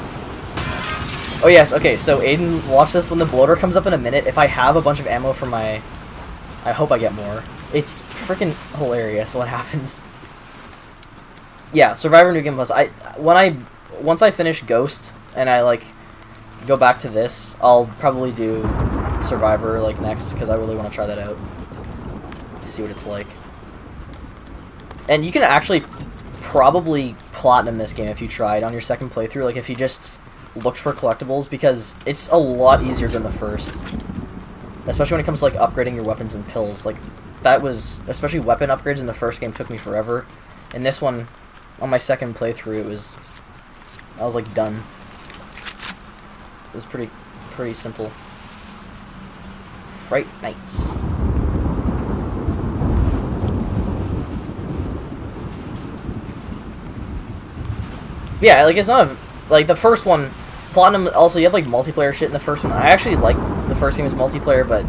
Oh, yes, okay, so Aiden, watch this. When the bloater comes up in a minute, if I have a bunch of ammo for my... I hope I get more. It's freaking hilarious what happens. Yeah, Survivor New Game Plus. Once I finish Ghost, and I, like, go back to this, I'll probably do Survivor, like, next, because I really want to try that out. See what it's like. And you can actually probably platinum this game if you tried on your second playthrough, like, if you just looked for collectibles, because it's a lot easier than the first. Especially when it comes to, like, upgrading your weapons and pills. Like, that was, especially weapon upgrades in the first game took me forever. In this one, on my second playthrough, I was, like, done. It was pretty simple. Fright Nights. Yeah, like, it's not like, the first one, Platinum, also, you have, like, multiplayer shit in the first one. I actually like the first game as multiplayer, but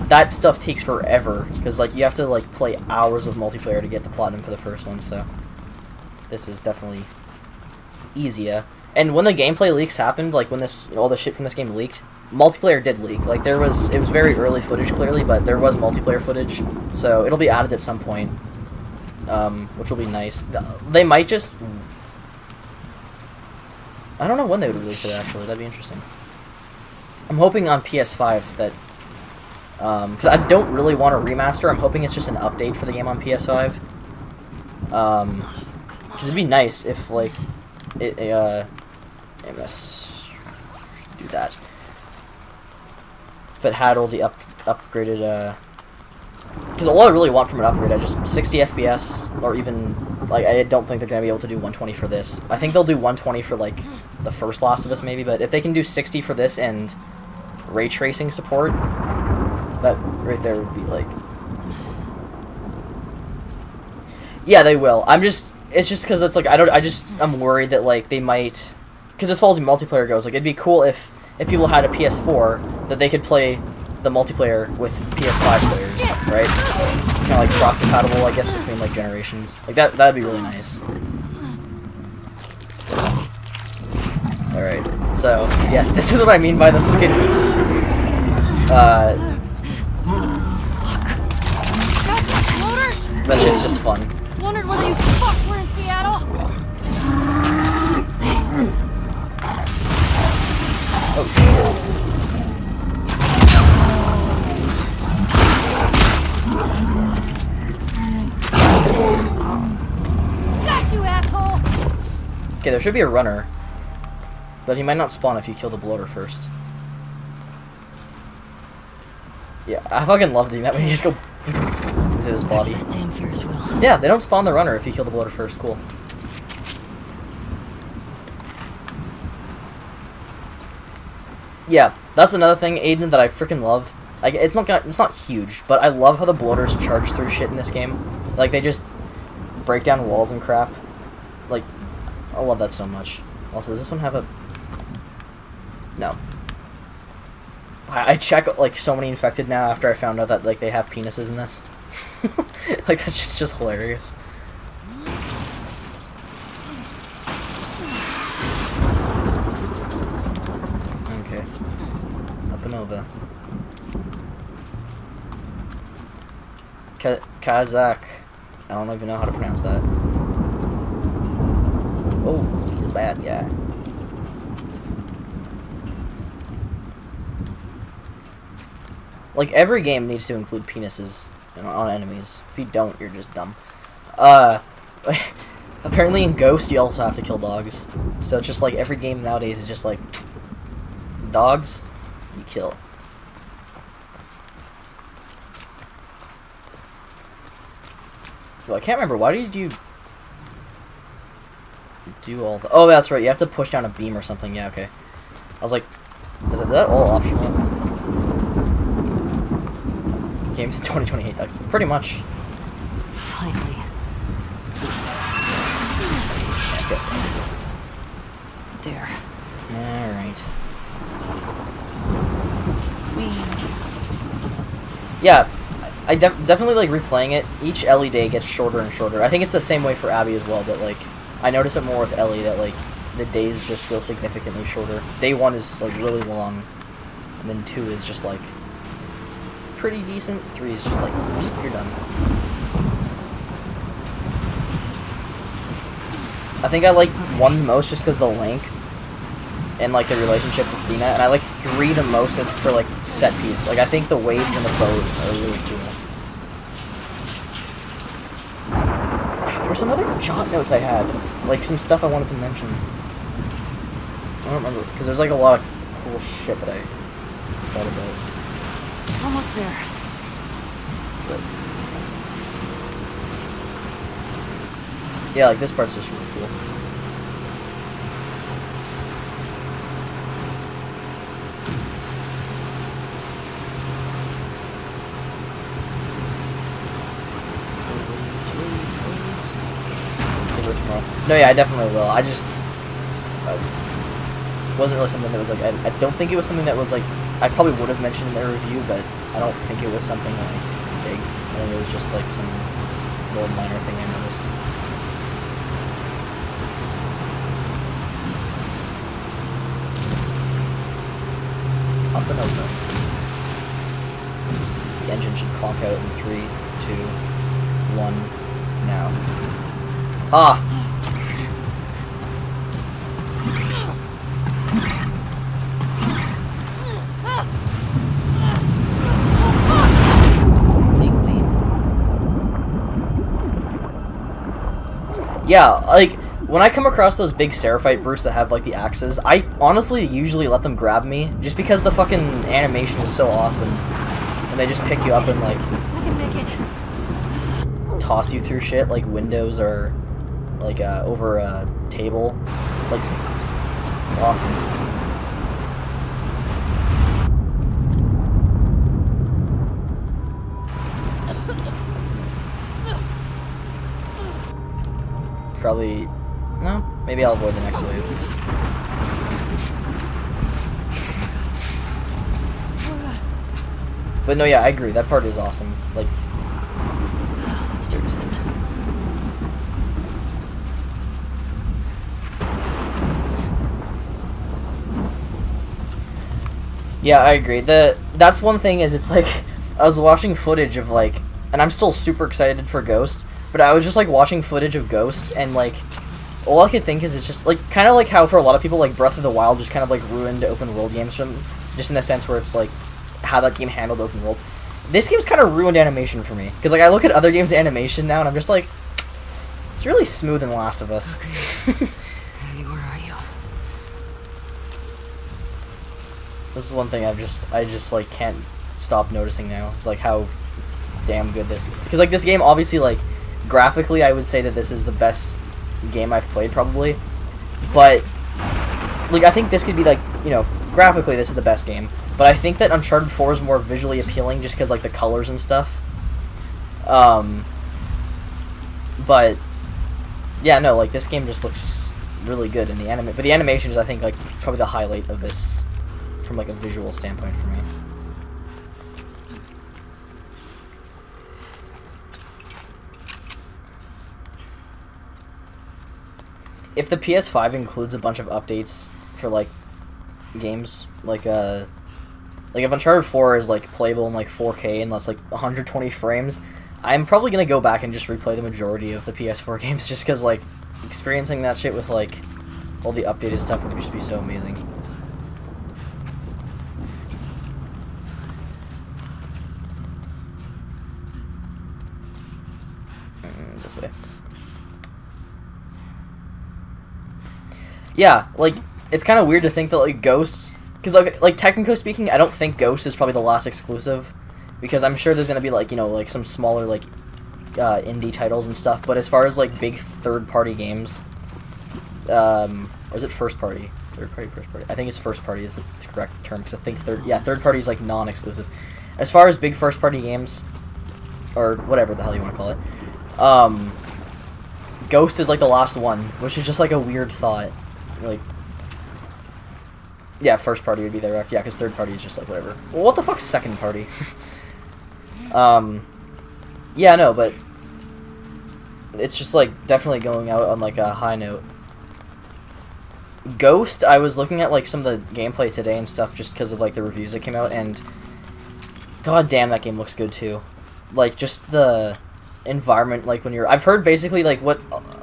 that stuff takes forever, because, like, you have to, like, play hours of multiplayer to get the Platinum for the first one, so this is definitely easier. And when the gameplay leaks happened, like, when all the shit from this game leaked, multiplayer did leak. Like, it was very early footage, clearly, but there was multiplayer footage, so it'll be added at some point. which will be nice. They might just... I don't know when they would release it, actually. That'd be interesting. I'm hoping on PS5 that... because I don't really want a remaster. I'm hoping it's just an update for the game on PS5. Because it'd be nice if, like, I'm gonna do that. If it had all the upgraded, because all I really want from an upgrade, I just 60 FPS, or even, like, I don't think they're gonna be able to do 120 for this. I think they'll do 120 for, like, the first Last of Us, maybe, but if they can do 60 for this and ray tracing support, that right there would be, like... Yeah, they will. It's just because it's, like, I'm worried that, like, they might... Because as far as the multiplayer goes, like, it'd be cool if people had a PS4, that they could play the multiplayer with PS5 players, right? Kind of like cross-compatible, I guess, between, like, generations. Like, that'd be really nice. Alright, so, yes, this is what I mean by the fucking... That's just fun. Wondered whether you fucks were in Seattle. Oh, shit. Got you, asshole. Okay, there should be a runner. But he might not spawn if you kill the bloater first. Yeah, I fucking love doing that when you just go into his body. That damn Ferris wheel. Yeah, they don't spawn the runner if you kill the bloater first. Cool. Yeah, that's another thing, Aiden, that I freaking love. It's not huge, but I love how the bloaters charge through shit in this game. Like, they just break down walls and crap. Like, I love that so much. Also, does this one have a... No. I check, like, so many infected now after I found out that, like, they have penises in this. Like, that's just hilarious. Okay. Up and over. Kazakh. I don't even know how to pronounce that. Oh, he's a bad guy. Like, every game needs to include penises on enemies. If you don't, you're just dumb. Apparently in Ghost, you also have to kill dogs. So it's just like, every game nowadays is just like, dogs, you kill. Well, I can't remember, why did you do all the... Oh, that's right, you have to push down a beam or something, yeah, okay. I was like, is that all optional? Games in 2028, that's pretty much. Finally. There. Alright. Yeah, I definitely like replaying it. Each Ellie day gets shorter and shorter. I think it's the same way for Abby as well, but like, I notice it more with Ellie that like, the days just feel significantly shorter. Day 1 is like really long, and then 2 is just like, pretty decent. 3 is just like, you're done. I think I like 1 the most just because the length and like the relationship with Dina, and I like 3 the most as for like set piece. Like I think the waves and the boat are really cool. There were some other jot notes I had, like some stuff I wanted to mention. I don't remember because there's like a lot of cool shit that I thought about. Almost there. But, yeah, like this part's just really cool. Tomorrow. No, yeah, I definitely will. I just wasn't really something that was like I don't think it was something that was like I probably would have mentioned in the review, but I don't think it was something like big. I think it was just like some little minor thing I noticed. Up and over. The engine should clock out in 3, 2, 1, now. Ah! Big wave. Yeah, like, when I come across those big Seraphite brutes that have, like, the axes, I honestly usually let them grab me, just because the fucking animation is so awesome. And they just pick you up and, like, I can make it. toss you through shit, like windows or, like, over a table. Like, it's awesome. Probably... No, maybe I'll avoid the next wave. But no, yeah, I agree. That part is awesome. Like, Let's do this. yeah, I agree. That's one thing is it's like I was watching footage of like, and I'm still super excited for Ghost, but I was just like watching footage of Ghost and like all I could think is it's just like kind of like how for a lot of people like Breath of the Wild just kind of like ruined open world games from just in the sense where it's like how that game handled open world. This game's kind of ruined animation for me because like I look at other games' animation now and I'm just like it's really smooth in Last of Us. Hey, where are you? This is one thing I just like can't stop noticing now. It's like how damn good this because like this game obviously like graphically I would say that this is the best game I've played probably, but like I think this could be like, you know, graphically this is the best game, but I think that Uncharted 4 is more visually appealing just because like the colors and stuff. But yeah, no, like this game just looks really good in the but the animation is I think like probably the highlight of this from like a visual standpoint for me. If the PS5 includes a bunch of updates for like games, like if Uncharted 4 is like playable in like 4K and that's like 120 frames, I'm probably gonna go back and just replay the majority of the PS4 games just because like experiencing that shit with like all the updated stuff would just be so amazing. This way. Yeah, like, it's kind of weird to think that, like, Ghost... Because, like, technically speaking, I don't think Ghost is probably the last exclusive. Because I'm sure there's going to be, like, you know, like, some smaller, like, indie titles and stuff. But as far as, like, big third-party games... or is it first-party? Third-party, first-party? I think it's first-party is the correct term. Because I think third-party is, like, non-exclusive. As far as big first-party games... Or whatever the hell you want to call it. Ghost is, like, the last one. Which is just, like, a weird thought. Like, yeah, first party would be there, yeah, because third party is just like whatever. Well, what the fuck's second party? Yeah, no, but it's just like definitely going out on like a high note. Ghost, I was looking at like some of the gameplay today and stuff just because of like the reviews that came out, and god damn, that game looks good too. Like just the environment, like when you're, I've heard basically like what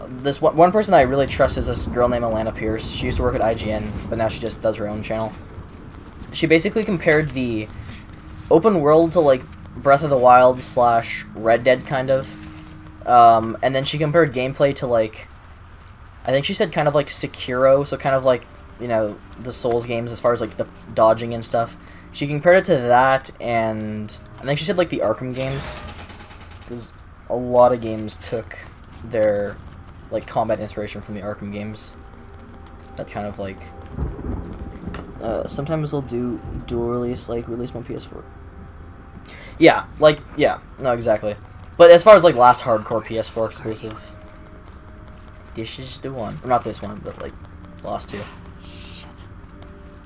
this one person I really trust is this girl named Alana Pierce. She used to work at IGN, but now she just does her own channel. She basically compared the open world to like Breath of the Wild / Red Dead kind of, and then she compared gameplay to like, I think she said kind of like Sekiro, so kind of like, you know, the Souls games as far as like the dodging and stuff. She compared it to that, and I think she said like the Arkham games, because a lot of games took their like combat inspiration from the Arkham games. That kind of like sometimes they'll do dual release, like release my PS4. Yeah, like yeah, no, exactly. But as far as like last hardcore PS4 exclusive, this is the one. Or not this one, but like the last two. Shit.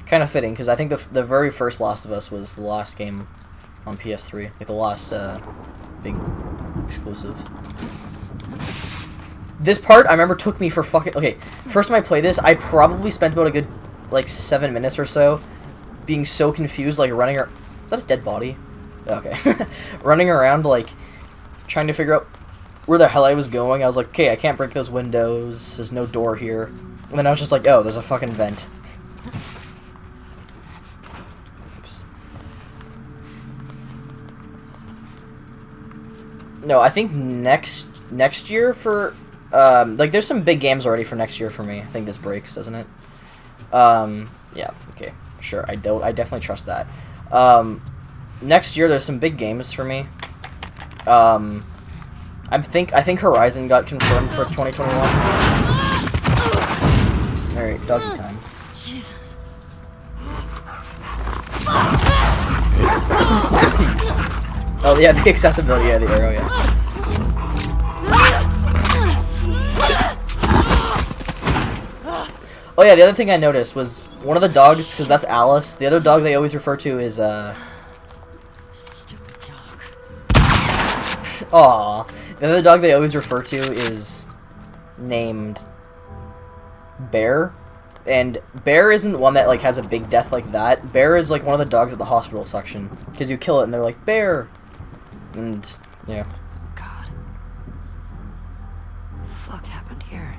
Kind of fitting because I think the very first Last of Us was the last game on PS3, like the last big exclusive. This part, I remember, took me for fucking... Okay, first time I played this, I probably spent about a good, like, 7 minutes or so being so confused, like, running... Is that a dead body? Okay. Running around, like, trying to figure out where the hell I was going. I was like, okay, I can't break those windows. There's no door here. And then I was just like, oh, there's a fucking vent. Oops. No, I think next year for like there's some big games already for next year for me. I think this breaks, doesn't it? Yeah, okay. Sure. I definitely trust that. Next year there's some big games for me. I think Horizon got confirmed for 2021. Alright, doggy time. Jesus. Oh yeah, the accessibility of the arrow, yeah. Oh yeah, the other thing I noticed was one of the dogs, because that's Alice, the other dog they always refer to is, Stupid dog. Aw. The other dog they always refer to is named Bear. And Bear isn't the one that, like, has a big death like that. Bear is, like, one of the dogs at the hospital section. Because you kill it and they're like, Bear! And, yeah. God. What the fuck happened here?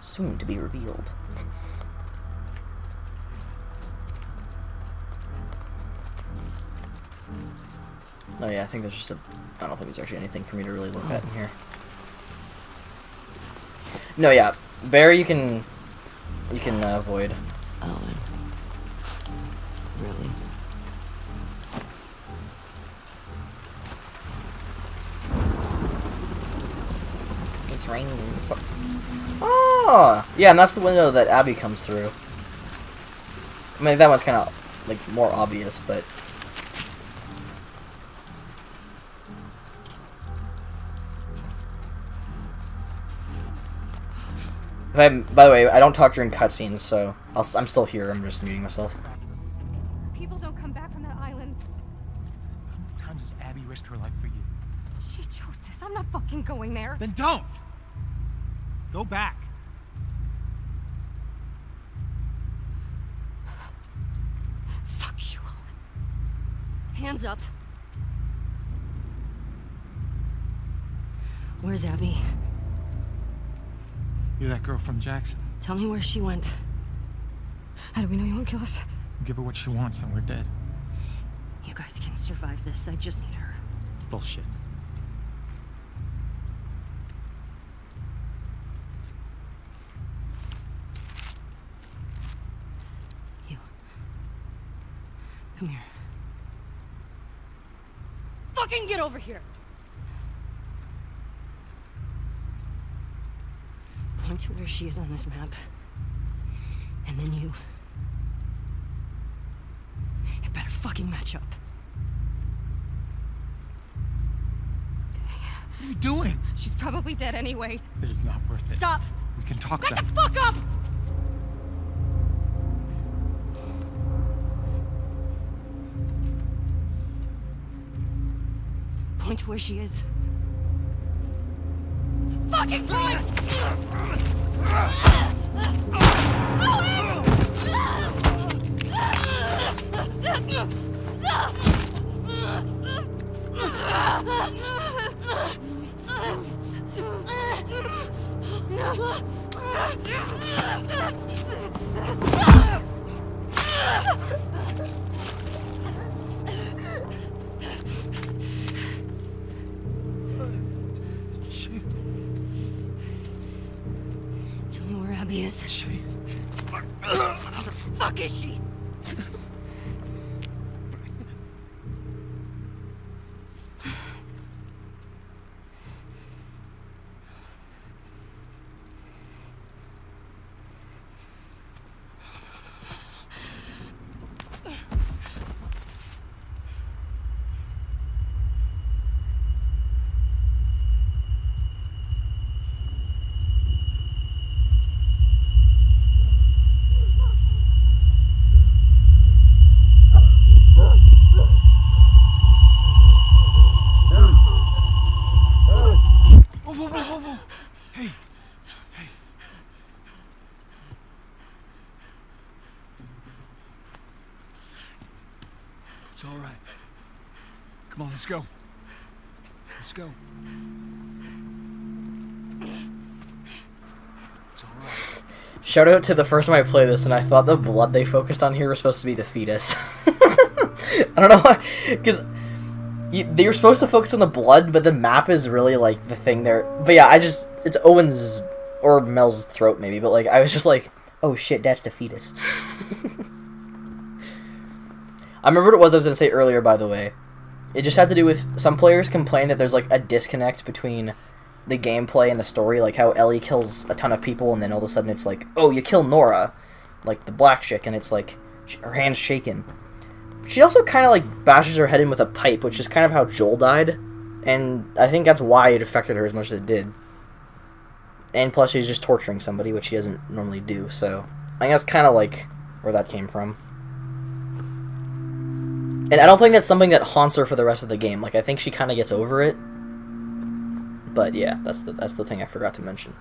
Soon to be revealed. Oh yeah, I think there's just a... I don't think there's actually anything for me to really look at in here. No, yeah. Bear you can avoid. Owen. Really? It's raining. Oh! Yeah, and that's the window that Abby comes through. I mean, that one's kind of, like, more obvious, but... By the way, I don't talk during cutscenes, so I'm still here. I'm just muting myself. People don't come back from that island. How many times has Abby risked her life for you? She chose this. I'm not fucking going there. Then don't! Go back. Fuck you, Owen. Hands up. Where's Abby? You're that girl from Jackson. Tell me where she went. How do we know you won't kill us? Give her what she wants and we're dead. You guys can survive this. I just need her. Bullshit. You. Come here. Fucking get over here! Point to where she is on this map. And then you... It better fucking match up. What are you doing? She's probably dead anyway. It is not worth it. Stop! We can talk Back about the it. fuck up! Point to where she is. Fucking Christ! Tell me where Abby is. Where the fuck is she? Whoa. Hey. It's all right. Come on, let's go. Let's go. It's all right. Shout out to the first time I played this, and I thought the blood they focused on here was supposed to be the fetus. I don't know why, because they were supposed to focus on the blood, but the map is really like the thing there. But yeah, it's Owen's or Mel's throat maybe, but like I was just like, oh shit, that's the fetus. I remember what it was I was gonna say earlier, by the way. It just had to do with some players complain that there's like a disconnect between the gameplay and the story, like how Ellie kills a ton of people and then all of a sudden it's like, oh, you kill Nora, like the black chick, and it's like her hand's shaking. She also kind of like bashes her head in with a pipe, which is kind of how Joel died, and I think that's why it affected her as much as it did. And plus she's just torturing somebody, which she doesn't normally do, so I think that's kind of like where that came from. And I don't think that's something that haunts her for the rest of the game. Like, I think she kind of gets over it. But yeah, that's the thing I forgot to mention.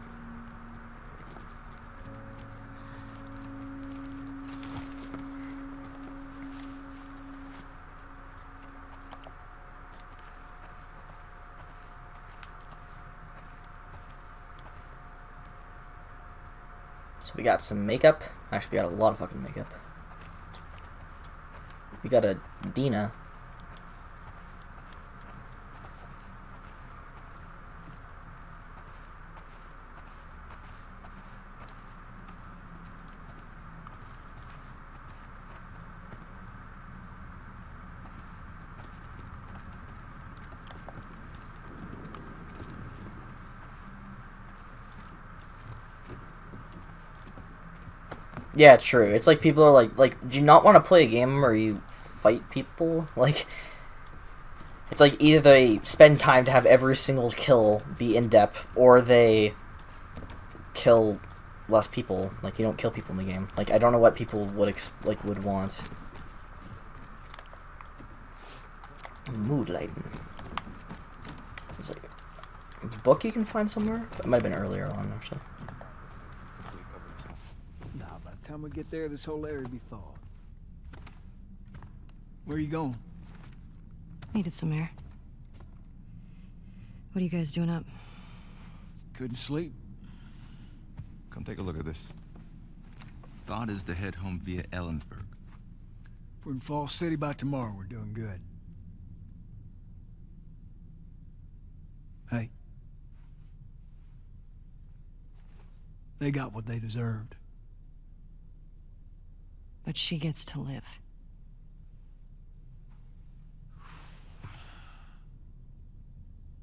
So we got some makeup. Actually, we got a lot of fucking makeup. We got a Dina. Yeah, true. It's like people are like, do you not want to play a game where you fight people? Like, it's like either they spend time to have every single kill be in-depth, or they kill less people. Like, you don't kill people in the game. Like, I don't know what people would want. Mood lighting. It's like a book you can find somewhere? That might have been earlier on, actually. Nah, by the time we get there, this whole area will be thawed. Where are you going? Needed some air. What are you guys doing up? Couldn't sleep. Come take a look at this. Thought is to head home via Ellensburg. If we're in Falls City by tomorrow, we're doing good. Hey. They got what they deserved. But she gets to live.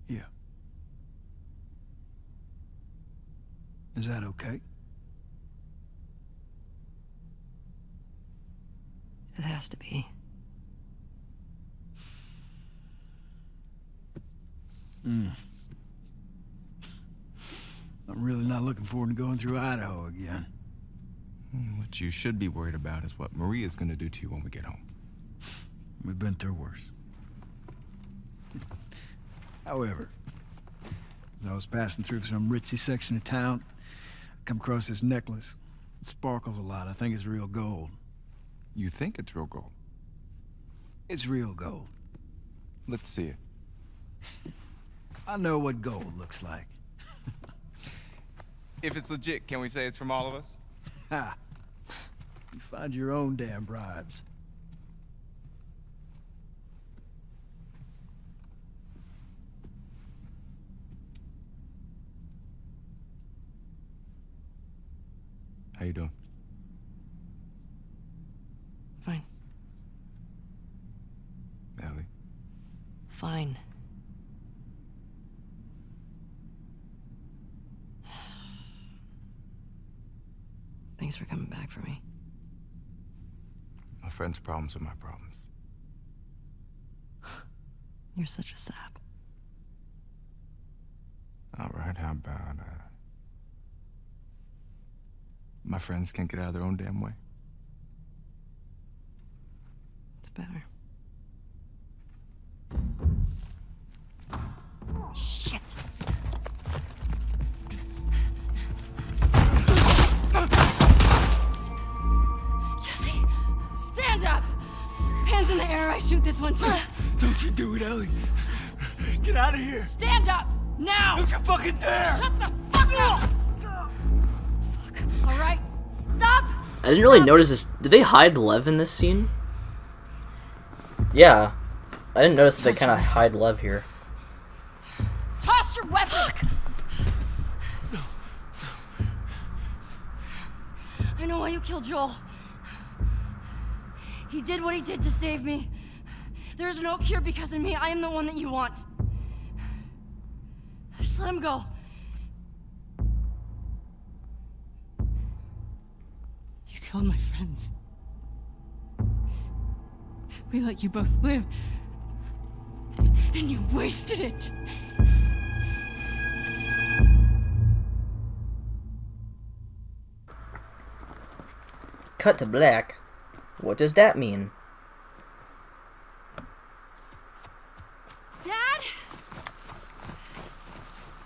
Yeah. Is that okay? It has to be. I'm really not looking forward to going through Idaho again. What you should be worried about is what Maria's gonna do to you when we get home. We've been through worse. However, as I was passing through some ritzy section of town, I come across this necklace. It sparkles a lot. I think it's real gold. You think it's real gold? It's real gold. Let's see it. I know what gold looks like. If it's legit, can we say it's from all of us? Ha! You find your own damn bribes. How you doing? Fine. Ellie? Fine. Thanks for coming back for me. My friend's problems are my problems. You're such a sap. All right, how about, my friends can't get out of their own damn way? It's better. Shit! Jesse! Stand up! Hands in the air, I shoot this one too. Don't you do it, Ellie. Get get out of here! Stand up! Now! Don't you fucking dare! Shut the fuck up! Fuck. Alright. Stop! I didn't really notice this. Did they hide Lev in this scene? Yeah. I didn't notice that they kind of hide Lev here. Toss your weapon! I know why you killed Joel. He did what he did to save me. There is no cure because of me. I am the one that you want. Just let him go. You killed my friends. We let you both live. And you wasted it. Cut to black. What does that mean? Dad?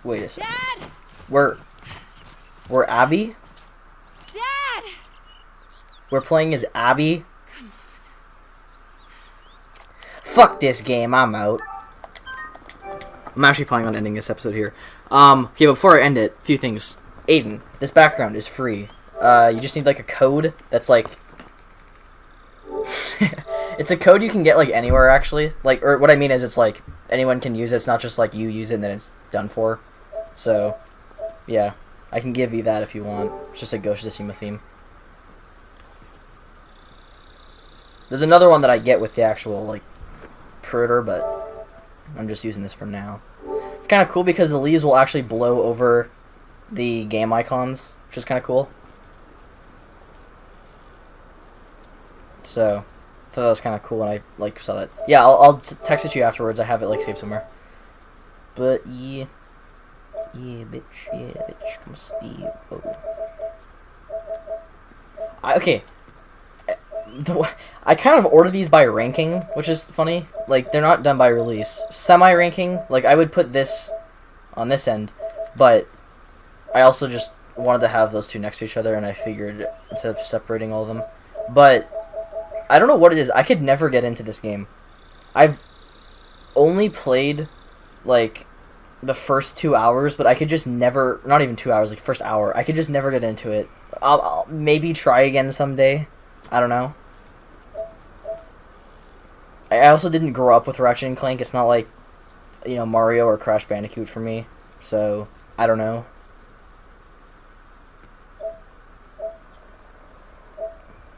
Wait a second. Dad! We're Abby? Dad! We're playing as Abby? Fuck this game, I'm out. I'm actually planning on ending this episode here. Okay, before I end it, a few things. Aiden, this background is free. You just need like a code that's like it's a code you can get like anywhere actually. Like, or what I mean is it's like anyone can use it. It's not just like you use it and then it's done for. So yeah, I can give you that if you want. It's just a Ghost of Tsushima theme. There's another one that I get with the actual like Pruder, but I'm just using this for now. It's kind of cool because the leaves will actually blow over the game icons, which is kind of cool. So, I thought that was kind of cool when I like saw that. Yeah, I'll text it to you afterwards. I have it like saved somewhere. But yeah, bitch, come Steve. Oh. Okay. I kind of order these by ranking, which is funny. Like, they're not done by release. Semi-ranking, like, I would put this on this end, but I also just wanted to have those two next to each other, and I figured, instead of separating all of them. But I don't know what it is. I could never get into this game. I've only played, like, the first 2 hours, but I could just never... Not even 2 hours, like, first hour. I could just never get into it. I'll maybe try again someday. I don't know. I also didn't grow up with Ratchet & Clank. It's not like, you know, Mario or Crash Bandicoot for me. So, I don't know.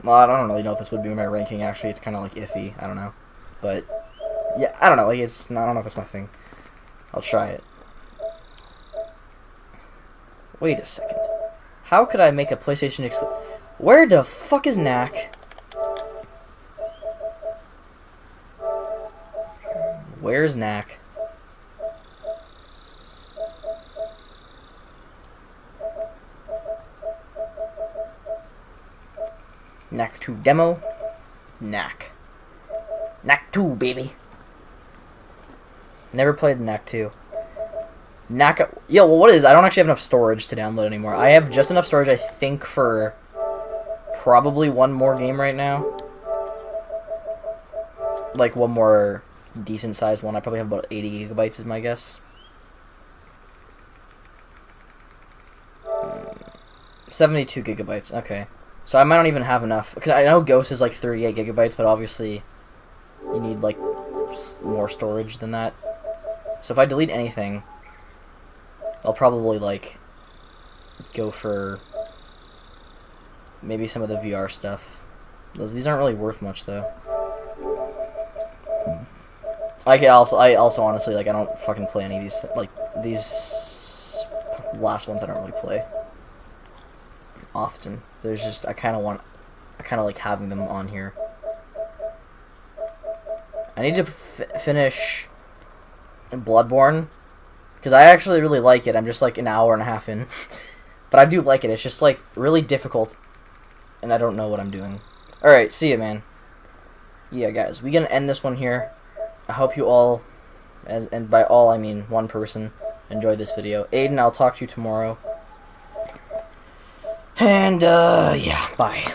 Well, I don't really know if this would be my ranking, actually. It's kind of, like, iffy. I don't know. But, yeah, I don't know. Like, I don't know if it's my thing. I'll try it. Wait a second. How could I make a PlayStation exclusive? Where the fuck is Knack? Where's Knack? Knack 2 demo. Knack. Knack 2, baby. Never played Knack 2. Knack. Yo, well, what is? I don't actually have enough storage to download anymore. I have just enough storage, I think, for probably one more game right now. Like one more decent sized one. I probably have about 80 gigabytes is my guess. 72 gigabytes. Okay. So I might not even have enough, because I know Ghost is like 38 gigabytes, but obviously you need like more storage than that. So if I delete anything, I'll probably like go for maybe some of the VR stuff. These aren't really worth much though. I also honestly, like, I don't fucking play any of these, like, these last ones I don't really play often. There's just, I kind of like having them on here. I need to finish Bloodborne, because I actually really like it. I'm just, like, an hour and a half in. But I do like it. It's just, like, really difficult, and I don't know what I'm doing. Alright, see ya, man. Yeah, guys, we gonna end this one here. I hope you all, and by all I mean one person, enjoyed this video. Aiden, I'll talk to you tomorrow. And, yeah, bye.